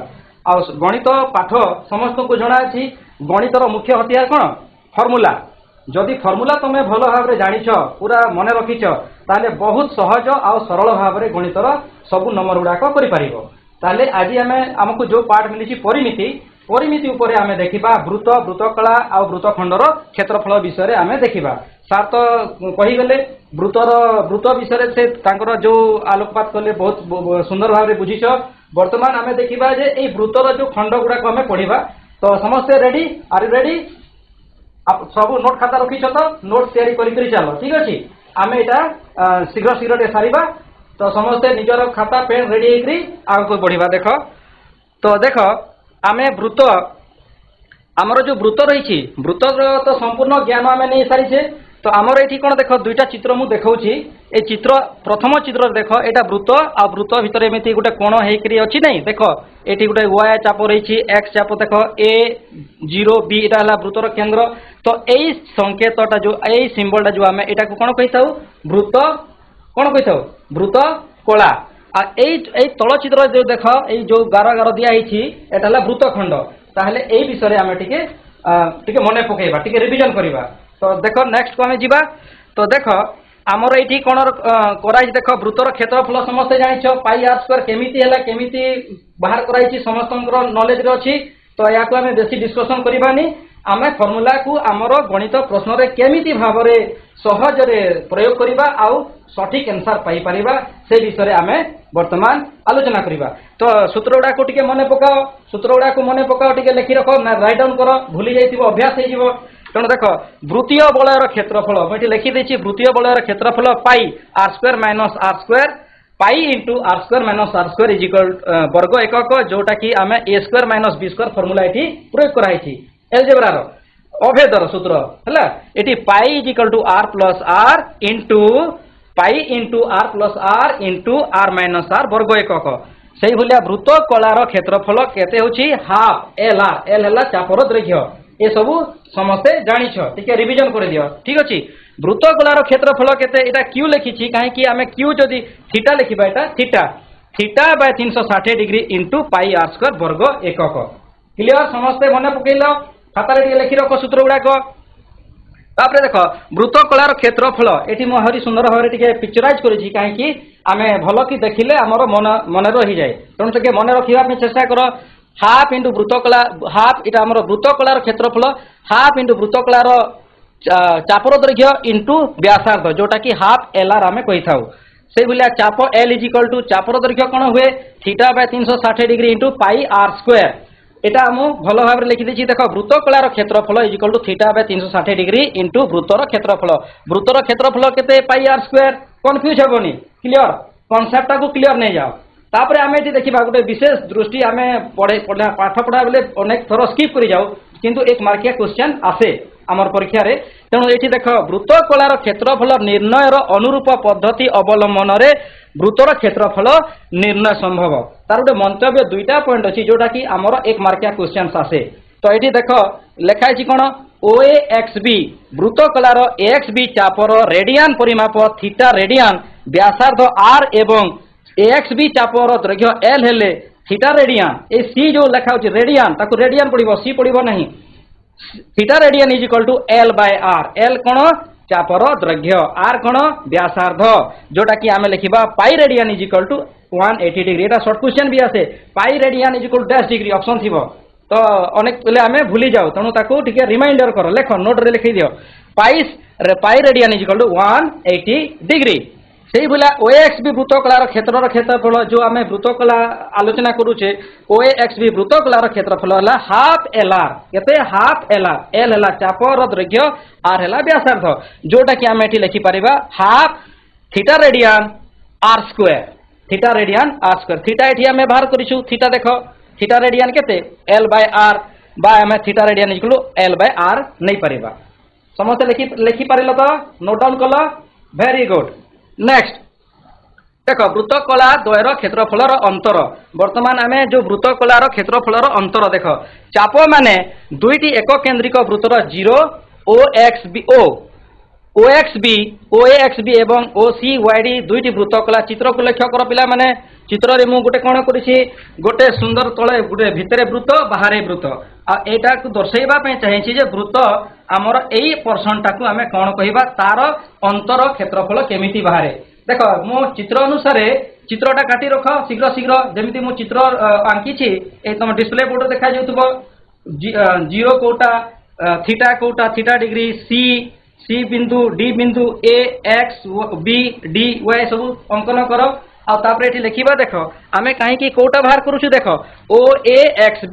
आ गणित पाठ समस्त को जना अछि। गणितर मुख्य हथियार कौन? फॉर्मूला। जदि फर्मुला तुम भल भाव जानिछ पूरा मन रखिछ ताले बहुत सहज आ सरल भाव में गणितर सब नंबर गुड़ाक कर आज आमको जो पाठ मिली परिमिति परिमिति उपरे आमे देखिबा वृत्त वृत्तकला आ वृत्तखंडर क्षेत्रफल विषय आमे देखिबा सार तो कहीगले वृत्त विषय से तांकर जो आलोकपात कले बहुत सुंदर भाव में बुझीछ वर्तमान आमे देखिबा जे ए वृत्तर जो खंड गुड़ाक आमे पढ़िबा तो समस्ते रेडी आर रेडी आप सब नोट खाता रखिछ तो नोट तैयारी करी चलो ठीक अछि आमे एटा शीघ्र शीघ्र सारिबा तो समस्ते निजर खाता पेन रेडी हेकरी आगो बढ़िबा देखो तो देखो आमे वृत्त आमर जो वृत्त रही वृत्त तो संपूर्ण ज्ञान आमे नहीं सारी तो आमर ये कौन देख दुईटा चित्र मु देखौछि ए चित्र प्रथम चित्र देख एटा वृत्त आ वृत्त भितर एमती गोटे कोण हेकरी अछि नहीं देख एटी गोटे y चाप रही x चाप देख a 0 b एटा हला वृत्तर केंद्र तो एई संकेतटा जो एई सिंबलटा जो आमे एटा को कोन कहिताउ वृत्त कोन कहिताउ वृत्त कला आ एई तल चित्र जो देख एई जो गार गार दिया हिछि एटा हला वृत्तखंड ताहले एई विषय आमे टिके मने पकेइबा टिके रिवीजन करिबा तो देख नेक्स्ट को आमे जिबा तो देख आमर ये कौन कराई देख वृत्तर क्षेत्रफल समस्ते जानिछ पाई आर स्क्वायर केमिति हैला केमिति बाहर कराई समस्त नॉलेज रे अछि तो या को आमे बेसी डिस्कशन करबानी आमे फार्मूला को आमर गणित प्रश्न रे केमिति भाव रे सहज रे प्रयोग करिबा आउ सठिक आंसर पाई परिबा से विषय रे आमे वर्तमान आलोचना करिबा तो सूत्र गुडा को टिके मने पकाओ सूत्र गुडा को मने पकाओ टिके लिखि रखो ना राइट डाउन करो भूली जाइतिबो अभ्यास हे जिवो तेणु देख वृत्तीय बलयर क्षेत्रफल मुझे लिखिदेছি वृत्तीय बलयर क्षेत्रफल pi R square minus R square pi into R square minus R square is equal वर्ग एकक जोटा कि आमे A square minus B square formula एठी प्रयोग कराइछि एलजेब्रा रो अभेदर सूत्र हैला एठी pi is equal to R plus R into pi into R plus R into R minus R वर्ग एकक सेही भलिया वृत्त कलार क्षेत्रफल केते होछि हाफ एल आर एल हैला चापर दैर्घ्य ए सबू समस्ते जानिछ टिके रिवीजन कर दियो ठीक अछि वृत्त कलार क्षेत्रफल केते एटा क्यू लिखिछि काहे कि आमे क्यू जदी थीटा लिखिबा एटा theta theta by 360 degree into pi R square वर्ग एकक क्लियर समस्ते मने पकेइलो खाता रे लिखि रखो सूत्र गुडा को तापरे देखो वृत्त कलार क्षेत्रफल एठी म हरि सुंदर भाबरे टिके पिक्चराइज करिछि काहे कि आमे भलो कि देखिले हमर मन रहि जाय तण से मन रखिबा पे चेष्टा करो हाफ इंटू वृत्तकला हाफ इटा हमर वृत्तकलार क्षेत्रफल हाफ इंटू वृत्तकलार चापर दैर्घ्य इंटू व्यासार्ध जोटा कि हाफ एल आर आमे कहि थाउ से भलिया चाप एल इज इक्वल टू चापर दैर्घ्य कोन हुए theta by 360 degree into pi R square एटा हम भलो भाबरे लिखि देछि देखो वृत्तकलार क्षेत्रफल is equal to theta by 360 degree into वृत्तर क्षेत्रफल केते पाई आर स्क्वायर कंफ्यूज हेबोनी क्लियर कांसेप्ट को क्लियर नै जाओ तापरे आमे एठी देखिबा गोटे विशेष दृष्टि आमे पाठ पढ़ा बेले अनेक थर स्किप करि जाऊ किंतु एक मार्किया क्वेश्चन आसे आमर परीक्षा रे तेणु एठी देख वृत्त कलार क्षेत्रफल निर्णयर अनुरूप पद्धति अवलंबन रे वृत्तर क्षेत्रफल निर्णय संभव तार गोटे मंतव्य दुईटा पॉइंट अछि जोटा कि आमर एक मार्किया क्वेश्चन आसे तो एठी देख लेखा अछि कोन OAXB वृत्त कलार AXB चापर रेडियन परिमाप थीटा रेडियन व्यासार्ध r एवं AXB चापर दैर्घ्य L हेले थीटा रेडियन ए C जो लेखा होछि रेडियन ताको रेडियन पड़िबो C पड़िबो नहीं theta radian is equal to L by R L कोन चापर दैर्घ्य R कोन व्यासार्ध जोटा कि आमे लिखिबा pi radian is equal to 180 degree एटा शॉर्ट क्वेश्चन भी आसे pi radian is equal to dash degree option थिबो तो अनेक बेले आमे भूली जाऊ तणु ताको ठीक रिमाइंडर करो लेखो नोट रे लिखि दियो pi radian is equal to 180 degree सेही भला OAXB वृत्तकलार क्षेत्रफल जो आमे वृत्तकला आलोचना करूचे OAXB वृत्तकलार क्षेत्रफल हला हाफ एलआर केते हाफ एलआर एल हला चापर दैर्घ्य आर हला व्यासार्ध जोटा कि आमे एठी लिखि परिबा half theta radian R square theta एठी आमे बाहर करिछु थीटा देखो थीटा रेडियन केते L बाय R बा आमे theta radian equal L by R नै परिबा समस्त लिखि पारिलो तो नोट डाउन कलो वेरी गुड नेक्स्ट देख वृत्तकला द्वयर क्षेत्रफलर अंतर वर्तमान आमे जो वृत्तकलार क्षेत्रफलर अंतर देख चाप माने दुईटी एक केंद्रिक वृत्तर 0 OAXB एवं OCYD दुईटी वृत्तकला चित्र को लक्ष्य कर पिला माने चित्र रे मु गोटे कोन करिछि गोटे सुंदर तळे गोटे भितरे वृत्त बाहरे वृत्त आ एटा को दर्शाइबा पे चाहिछि जे वृत्त हमर एई पोर्शन टाकू हमें कोन कहिबा तार अंतर क्षेत्रफल केमिति बाहरे देखो मो चित्र अनुसार चित्रटा काटी रख शीघ्र शीघ्र जेमिति मु चित्र आंकिछि ए तम डिस्प्ले बोर्ड देखा जाउतबो जीरो कोटा थीटा डिग्री सी बिंदु डी बिंदु A X B D Y सब अंकन कर आ तापर एठी लिखिबा देखो आमे काहे की कोटा बाहर करूछु देखो ओ ए एक्स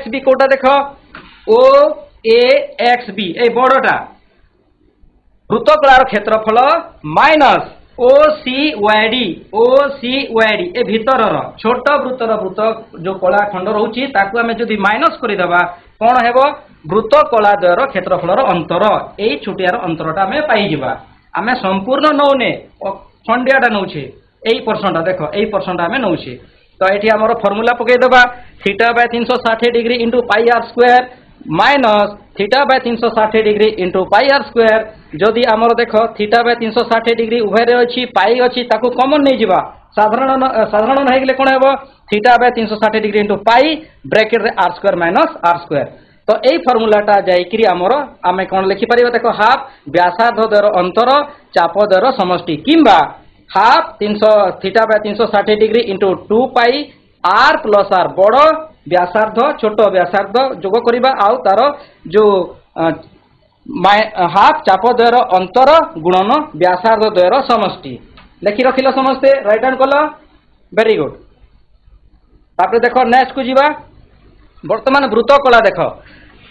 बी कोटा देखो ओ ए एक्स बी ए बड़टा वृत्तकलार क्षेत्रफल minus O C Y D ए भितरर छोट वृत्तर वृत्त जो कला खंड रहउची ताकू आमे जदी माइनस करि दबा कोन हेबो वृत्तकला द्वयर क्षेत्रफलर अंतर एई छुटियार अंतरटा आमे पाई जिबा आमे संपूर्ण नौने खंडियाटा नउछे एई पर्सनटा देखो एई पर्सनटा आमे नउछे तो एठी हमर फार्मूला पके दबा theta by 360 degree into pi R square minus theta by 360 degree into pi R square जदि हमर देखो थीटा बाय 360 डिग्री उभय रे अछि पाई अछि ताकू कॉमन नै जिबा साधारण नै गेले कोन हेबो theta by 360 degree into pi bracket रे R square minus R square तो एई फार्मूलाटा जाईकरी हमर आमे कोन लिखि परिबो देखो हाफ व्यासार्ध द्वयर अंतर चाप द्वयर समष्टि किंबा half 300 theta by 360 degree into 2 pi R plus R बड़ व्यासार्ध छोट व्यासार्ध जोग करिबा आउ तार जो हाफ चाप द्वयर अंतर गुणन व्यासार्ध द्वयर समष्टि लिखि रखिलो समस्ते राइट हैंड कलो वेरी गुड तापर देखो नेक्स्ट को जीवा वर्तमान वृत्तकला देखो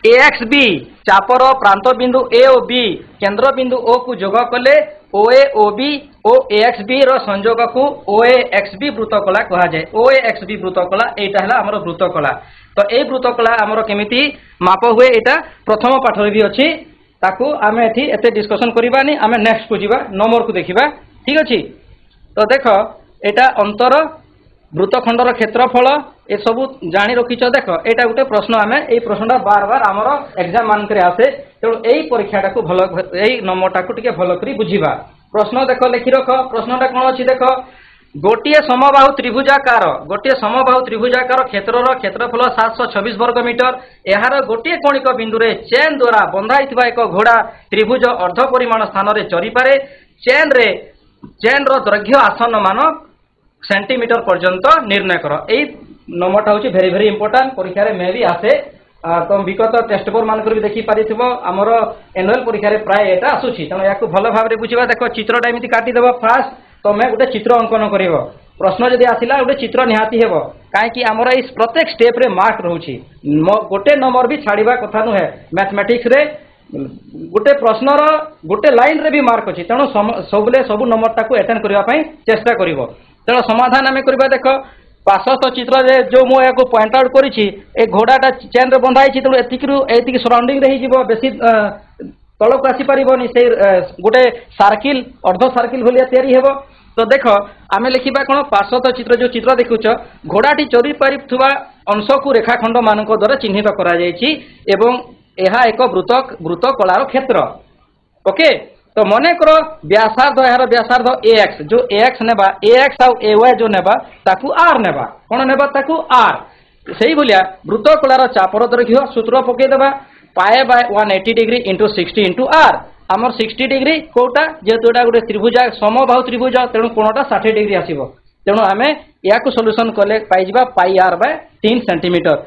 एक्स बी चापर प्रांत बिंदु ए और बी केंद्र बिंदु ओ को जोग कले O A O B O X B रो संयोग को ओ ए एक्स बी वृत्तकला कहा जाए ओ ए एक्स बी वृत्तकला एटा हला हमर वृत्तकला तो ए वृत्तकला हमर केमिति माप हुए एटा प्रथम पाठ रे भी अछि ताकू आमे एथि एते डिस्कशन करिबानी आमे नेक्स्ट को जीवा नंबर को देखिबा ठीक अछि तो देखो एटा अंतर वृत्तखंडर क्षेत्रफल ए सब जानी रखिछ देखो एटा गोटे प्रश्न आमे ए प्रश्नटा बार बार हमर एग्जाम मान करे आसे तेणु एई परीक्षाटा को भलो एई नंबरटा को टिके भलो करी बुझिबा प्रश्न देखो लिखि रखो प्रश्नटा कोन अछि देखो गोटिए समबाहु त्रिभुजाकार क्षेत्रर क्षेत्रफल 726 वर्ग मीटर एहार गोटिए कोणिक बिंदु रे चेन द्वारा बंधाइथिबा एक घोड़ा त्रिभुज अर्ध परिमाण स्थान रे चरी पारे चेन रो दैर्घ्य आसन मान सेंटीमीटर पर्यंत निर्णय करो एई नंबरटा होची वेरी वेरी इंपोर्टेंट परीक्षा रे मे भी आसे तो विगत टेस्ट पेपर मान कर भी देखि पारिथिबो हमर एनुअल परीक्षा रे प्राय एटा आसुची तनो याकू भलो भाव रे बुझिबा देखो चित्रटा एमिति काटी देबो फास्ट तो मैं गोटे चित्र अंकन करिवो प्रश्न जदि आसिला गोटे चित्र निहाती हेबो काहे कि हमर इस प्रत्येक स्टेप रे मार्क रहउची गोटे नंबर भी छाड़ीबा कथा नु है मैथमेटिक्स रे गोटे प्रश्न रो गोटे लाइन रे भी मार्क अछि तनो सबले सब नंबर ताकू अटेंड करिवा पई चेष्टा करिवो तेणु समाधान आम करवा देख पार्श्वस्थ चित्र रे जो मु याको पॉइंट आउट करिछि ए घोड़ाटा चेन रे बंधा आइछि तेणु एतिक सराउंडिंग रे हिजिबो बेसी तलक आसी परिबोनी से गोटे सर्किल अर्ध सर्किल भलिया तयारी हेबो तो देख आमे लिखिबा कोन पार्श्वस्थ चित्र जो चित्र देखुछ घोड़ाटी चोरी पारिथुवा अंश को रेखाखंड मानक द्वारा चिन्हित करा जायछि एवं एहा एक वृत्त कलार क्षेत्र ओके तो मन करो व्यासार्ध यार व्यासार्ध ax जो ax नेबा ax आउ ay जो नेबा ताकू r नेबा कोन नेबा ताकू r सेही भलिया वृत्तकलार चापर दैर्घ्य सूत्र पके देबा pi by 180 degree into 60 into r हमर 60 डिग्री कोटा जेतु एटा गोटे त्रिभुज समबाहु त्रिभुज तेणु कोणटा 60 डिग्री आसीबो तेणु आमे याकू सॉल्यूशन कले पाई जिबा पाई r बाय 3 सेंटीमीटर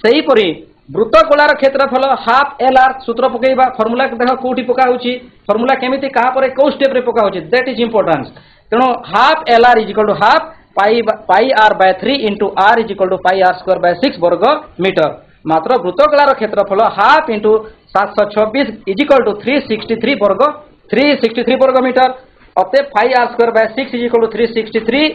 सेही परी वृत्तकलार क्षेत्रफल हाफ एल आर सूत्र पकेबा फार्मूला देख कोठी पका होची फार्मूला केमिति कहा पर को स्टेप रे पका होची दैट इज इंपोर्टेंट तेणु half L R is equal to half pi R by 3 into R is equal to pi R square by 6 वर्ग मीटर मात्र वृत्तकलार क्षेत्रफल half into 726 is equal to 363 वर्ग मीटर अतः pi R square by 6 is equal to 363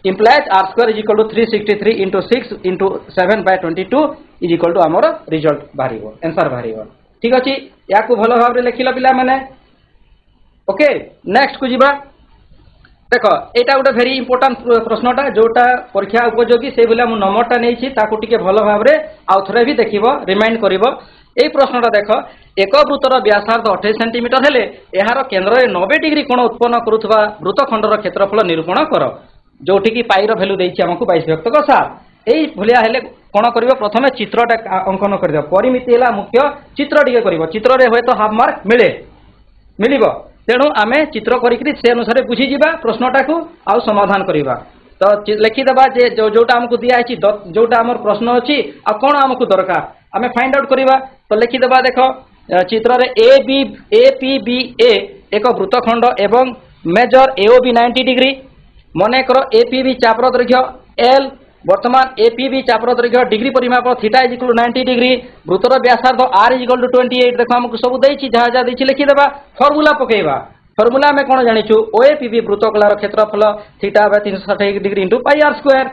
implies r square is equal to 363 into 6 into 7 by 22 is equal to amor result बाहरिबो answer बाहरिबो ठीक अछि याकू भलो भाव रे लिखिला पिला माने ओके नेक्स्ट को जीवा देखो एटा गोटे वेरी इंपोर्टेंट प्रश्नटा जोटा परीक्षा उपयोगी से बोले मु नंबरटा नेछि ताकू टिके भलो भाव रे आउ थरे भी देखिबो रिमाइंड करिवो एई प्रश्नटा देखो एक वृत्तर व्यासार्ध 28 सेंटीमीटर हेले एहार केंद्र रे 90 डिग्री कोण उत्पन्न करूथबा वृत्तखंडर क्षेत्रफल निरूपण करो जोटी की पाई भैल्यू देछि हमकु 22 विभक्त 7 एई भलिया हेले कोन करिवो प्रथमे चित्रटा अंकन कर दियो परिमिति हला मुख्य चित्र टिके करिवो चित्र रे होय तो हाफ मार्क मिलिबो तेणु आमे चित्र करिकरी से अनुसार बुझी जिबा प्रश्नटा को आ समाधान करिबा तो लिखि देबा जे जोटा हमकु दिया आछि जोटा हमर प्रश्न अछि आ कोन हमकु दरकार आमे फाइंड आउट करिबा तो लिखि देबा देखो चित्र रे APBA एक वृत्तखंड एवं मेजर AOB 90 डिग्री मने करो APB चापर दैर्घ्य L वर्तमान APB चापर दैर्घ्य डिग्री परिमाप theta is equal to 90 degree वृत्तर व्यासार्ध R इज इक्वल टू 28 देखो हमको सब देछि जहा जहा देछि लिखि देबा फार्मूला पकेइबा फार्मूला में कोन जानिछु OAPB वृत्तकलार क्षेत्रफल थीटा 360 डिग्री इनटू पाई r स्क्वायर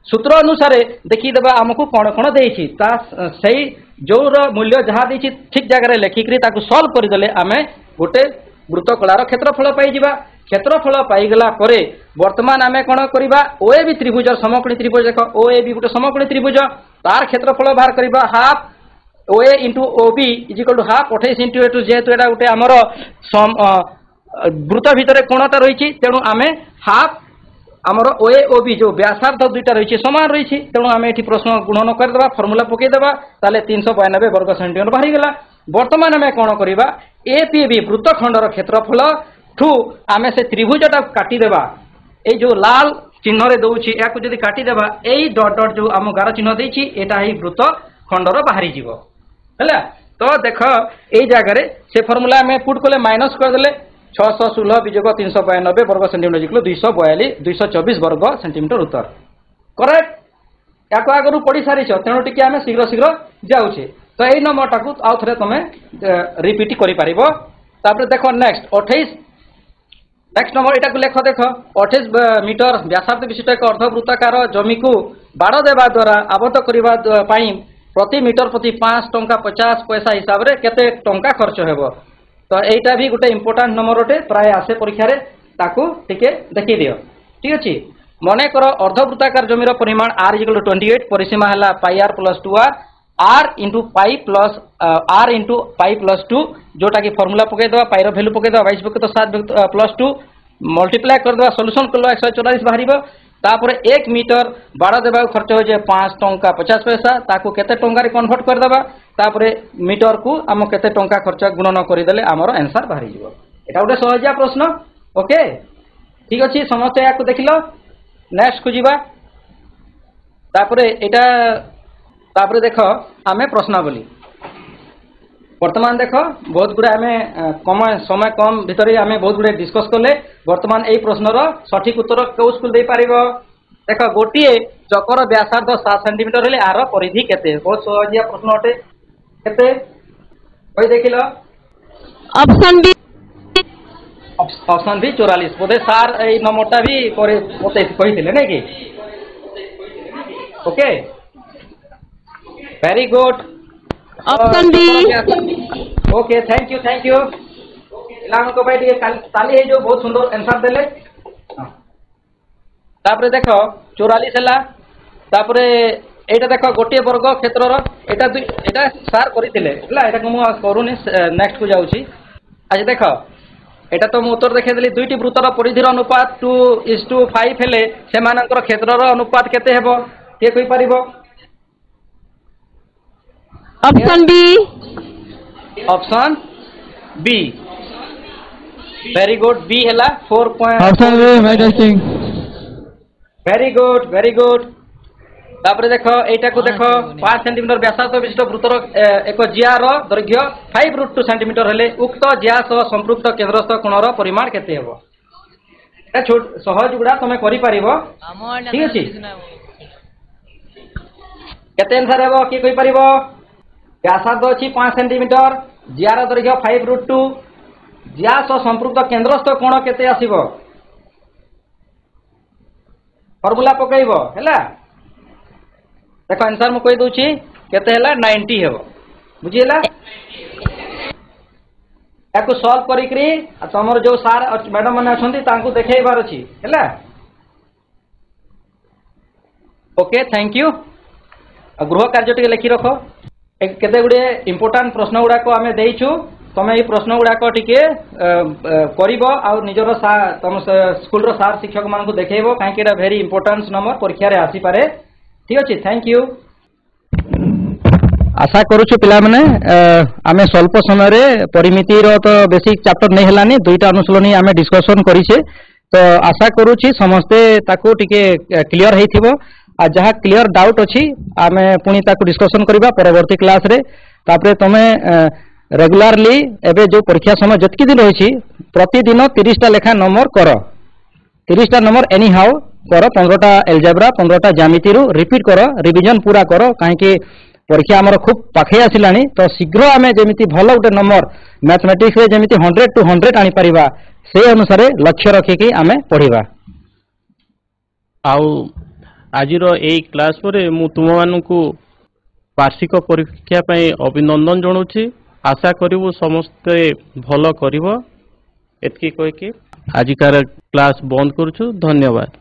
सूत्र अनुसार देखि देबा हमको कोन कोन देछि ता सही जोर मूल्य जहा देछि ठीक जगह रे लेखिकरी ताकू सॉल्व कर देले आमे गोटे वृत्तकलार क्षेत्रफल पाई जिबा क्षेत्रफल पाई गला परे वर्तमान आमे कोन करिबा OAB त्रिभुज समकोणी त्रिभुज देखो OAB गोटे समकोणी त्रिभुज तार क्षेत्रफल बाहर करिबा half OA into OB is equal to half 28 into ए जेहेतु एटा गोटे हमर वृत्त भितर कोणटा रहिछि तेणु आमे हाफ हमर OAOB जो व्यासार्ध दुईटा रहिछि समान रहिछि तेणु आमे एठी प्रश्न गुणन कर देबा फार्मूला पके देबा ताले 392 वर्ग सेंटीमीटर बाहरी गेला वर्तमान आमे कोन करिबा APB वृत्तखंडर क्षेत्रफल ठू आमे से त्रिभुजटा काटी देबा ए जो लाल चिन्ह रे दउछि याकु जदी काटी देबा एई डॉट डॉट जो हम गार चिन्ह देछि एटा ही वृत्तखंडर बाहरी जिवो हैला तो देखो एई जागा रे से फार्मूला में पुट कोले माइनस कर देले 616 वियोग 392 वर्ग सेंटीमीटर इक्वल 224 वर्ग सेंटीमीटर उत्तर करेक्ट याको आगरु पड़ी सारी तेणु टिके आमे शीघ्र शीघ्र जाउछे तो एई नंबरटा को आउ थरे तमे रिपीट करि पारिबो तापर देखो नेक्स्ट 28 नेक्स्ट नंबर एटा को लेखो देखो 28 मीटर व्यासार्ध विशिष्ट एक अर्धवृत्ताकार जमी को बाड़ देबा द्वारा आबद्ध करिबा पई प्रति मीटर प्रति 5 टंका 50 पैसा हिसाब रे केते टंका खर्च हेबो तो एटा भी गोटे इंपोर्टेंट नंबर ओटे प्राय आसे परीक्षा रे ताकू टिके देखि दियो ठीक अछि मने करो अर्धवृत्ताकार जमीर परिमाण r = 28 परिसीमा हला पाई r + 2r r * pi plus r * पाई + 2 जोटा की फार्मूला पके दवा पाई रो वैल्यू पके दवा 22 पके तो 7 + 2 मल्टीप्लाई कर दवा सॉल्यूशन करलो 144 बाहरिबो तापर 1 मीटर बाड़ देबा खर्च हो जे 5 टंका 50 पैसा ताकू केते टंका रे कन्वर्ट कर दवा तापर मीटर को हम केते टंका खर्च गुणन करि देले हमर आंसर बाहरी जिवो एटा उडे सहजिया प्रश्न ओके ठीक अछि समस्त याकू देखिलो नेक्स्ट को जीवा तापर एटा तापर देखो आमे प्रश्नावली वर्तमान देखो बहुत गुडे आमे कम समय कम भितरे आमे बहुत गुडे डिस्कस करले वर्तमान एई प्रश्नर सठिक उत्तर को स्कूल दे पारिबो देखो गोटिए चकर व्यासार्ध 7 सेंटीमीटर हेले आर परिधि केते बहुत सहजिया प्रश्न अटे केते कोई देखिलो ऑप्शन बी 44 बोधे सार एई नंबरटा भी करे ओते कहिथिले नै कि okay very good option B okay thank you Ilam को भाई टिके ताली हे जो बहुत सुंदर आंसर देले तापर देखो 44 हला तापर एटा देखो गोटे वर्ग क्षेत्रर एटा सार करिथिले हला एटा को मु करूनी नेक्स्ट को जाउची आज देखो एटा तो मु उत्तर देखे देली दुईटी वृत्तर परिधिर अनुपात 2:5 हेले सेमानकर क्षेत्रर अनुपात केते हेबो के कहि परिबो option B very good B हला 4 point option B my testing very good तापर देखो एटा को देखो 5 सेंटीमीटर व्यासार्ध विशिष्ट वृत्तर एक जिया रो दैर्घ्य 5√2 सेंटीमीटर हेले उक्त जिया सह संपृक्त केंद्रस्थ कोणर परिमाण केते हेबो एटा छोट सहज गुडा तमे करि पारिबो ठीक अछि केते आंसर हेबो की कहि पारिबो व्यासार्ध अछि 5 सेंटीमीटर जिया रो दैर्घ्य 5√2 जिया सह संपृक्त केंद्रस्थ कोण केते आसीबो फार्मूला पकइबो हैला देखो आंसर मु कहि दोछि केते हैला 90 हेबो बुझिला याकू सॉल्व करिकरी तमर जो सार मैडम माने अछंती तांकू देखैबार अछि हैला ओके थैंक यू गृह कार्य टिके लिखि रखो केते गुडे इंपोर्टेंट प्रश्न गुडा को आमे देइछु ତମେ ଏଇ ପ୍ରଶ୍ନ ଗୁଡାକ ଟିକେ କରିବ ଆଉ ନିଜର ତମ ସ୍କୁଲର ସାର୍ ଶିକ୍ଷକ ମାନଙ୍କୁ ଦେଖେଇବ କାହିଁକି ଏଇଟା ଭେରି ଇମ୍ପୋର୍ଟାନ୍ସ ନମ୍ବର ପରୀକ୍ଷାରେ ଆସିପାରେ ଠିକ ଅଛି ଥ୍ୟାଙ୍କ ୟୁ आशा करूछु पिलामाने आमे स्वल्प समय परिमितिर तो बेसिक चैप्टर नहीं हेलानी दुईटा अनुशीलनी आमे डिस्कशन करिछे तो आशा करूछि समस्ते ताको टिके क्लियर हेइथिबो आ जहा क्लियर डाउट अछि आमे पुनी ताको डिस्कशन करिबा परवर्ती क्लास रे तापरे तमे रेगुलरली एबे जो परीक्षा समय जतकी दिन रहिछि प्रतिदिन 30टा लेखा नंबर करो 30टा नंबर एनी हाउ करो 15टा एल्जेब्रा 15टा ज्यामिति रु रिपीट करो रिवीजन पूरा करो काहे कि परीक्षा आमर खूब पाखे आसिलानी तो शीघ्र आमे जेमिति भलो गोटे नंबर मैथमेटिक्स रे जेमिति 100 to 100 आनी परिबा से अनुसार लक्ष्य रखिकी आमे पढ़िबा आउ आजिर एई क्लास परे मु तुम मानकु वार्षिक परीक्षा पई अभिनंदन जणाउछि आशा करिवु समस्त भलो करिवो एतकी कहि कि आजिकार क्लास बंद करूछु धन्यवाद।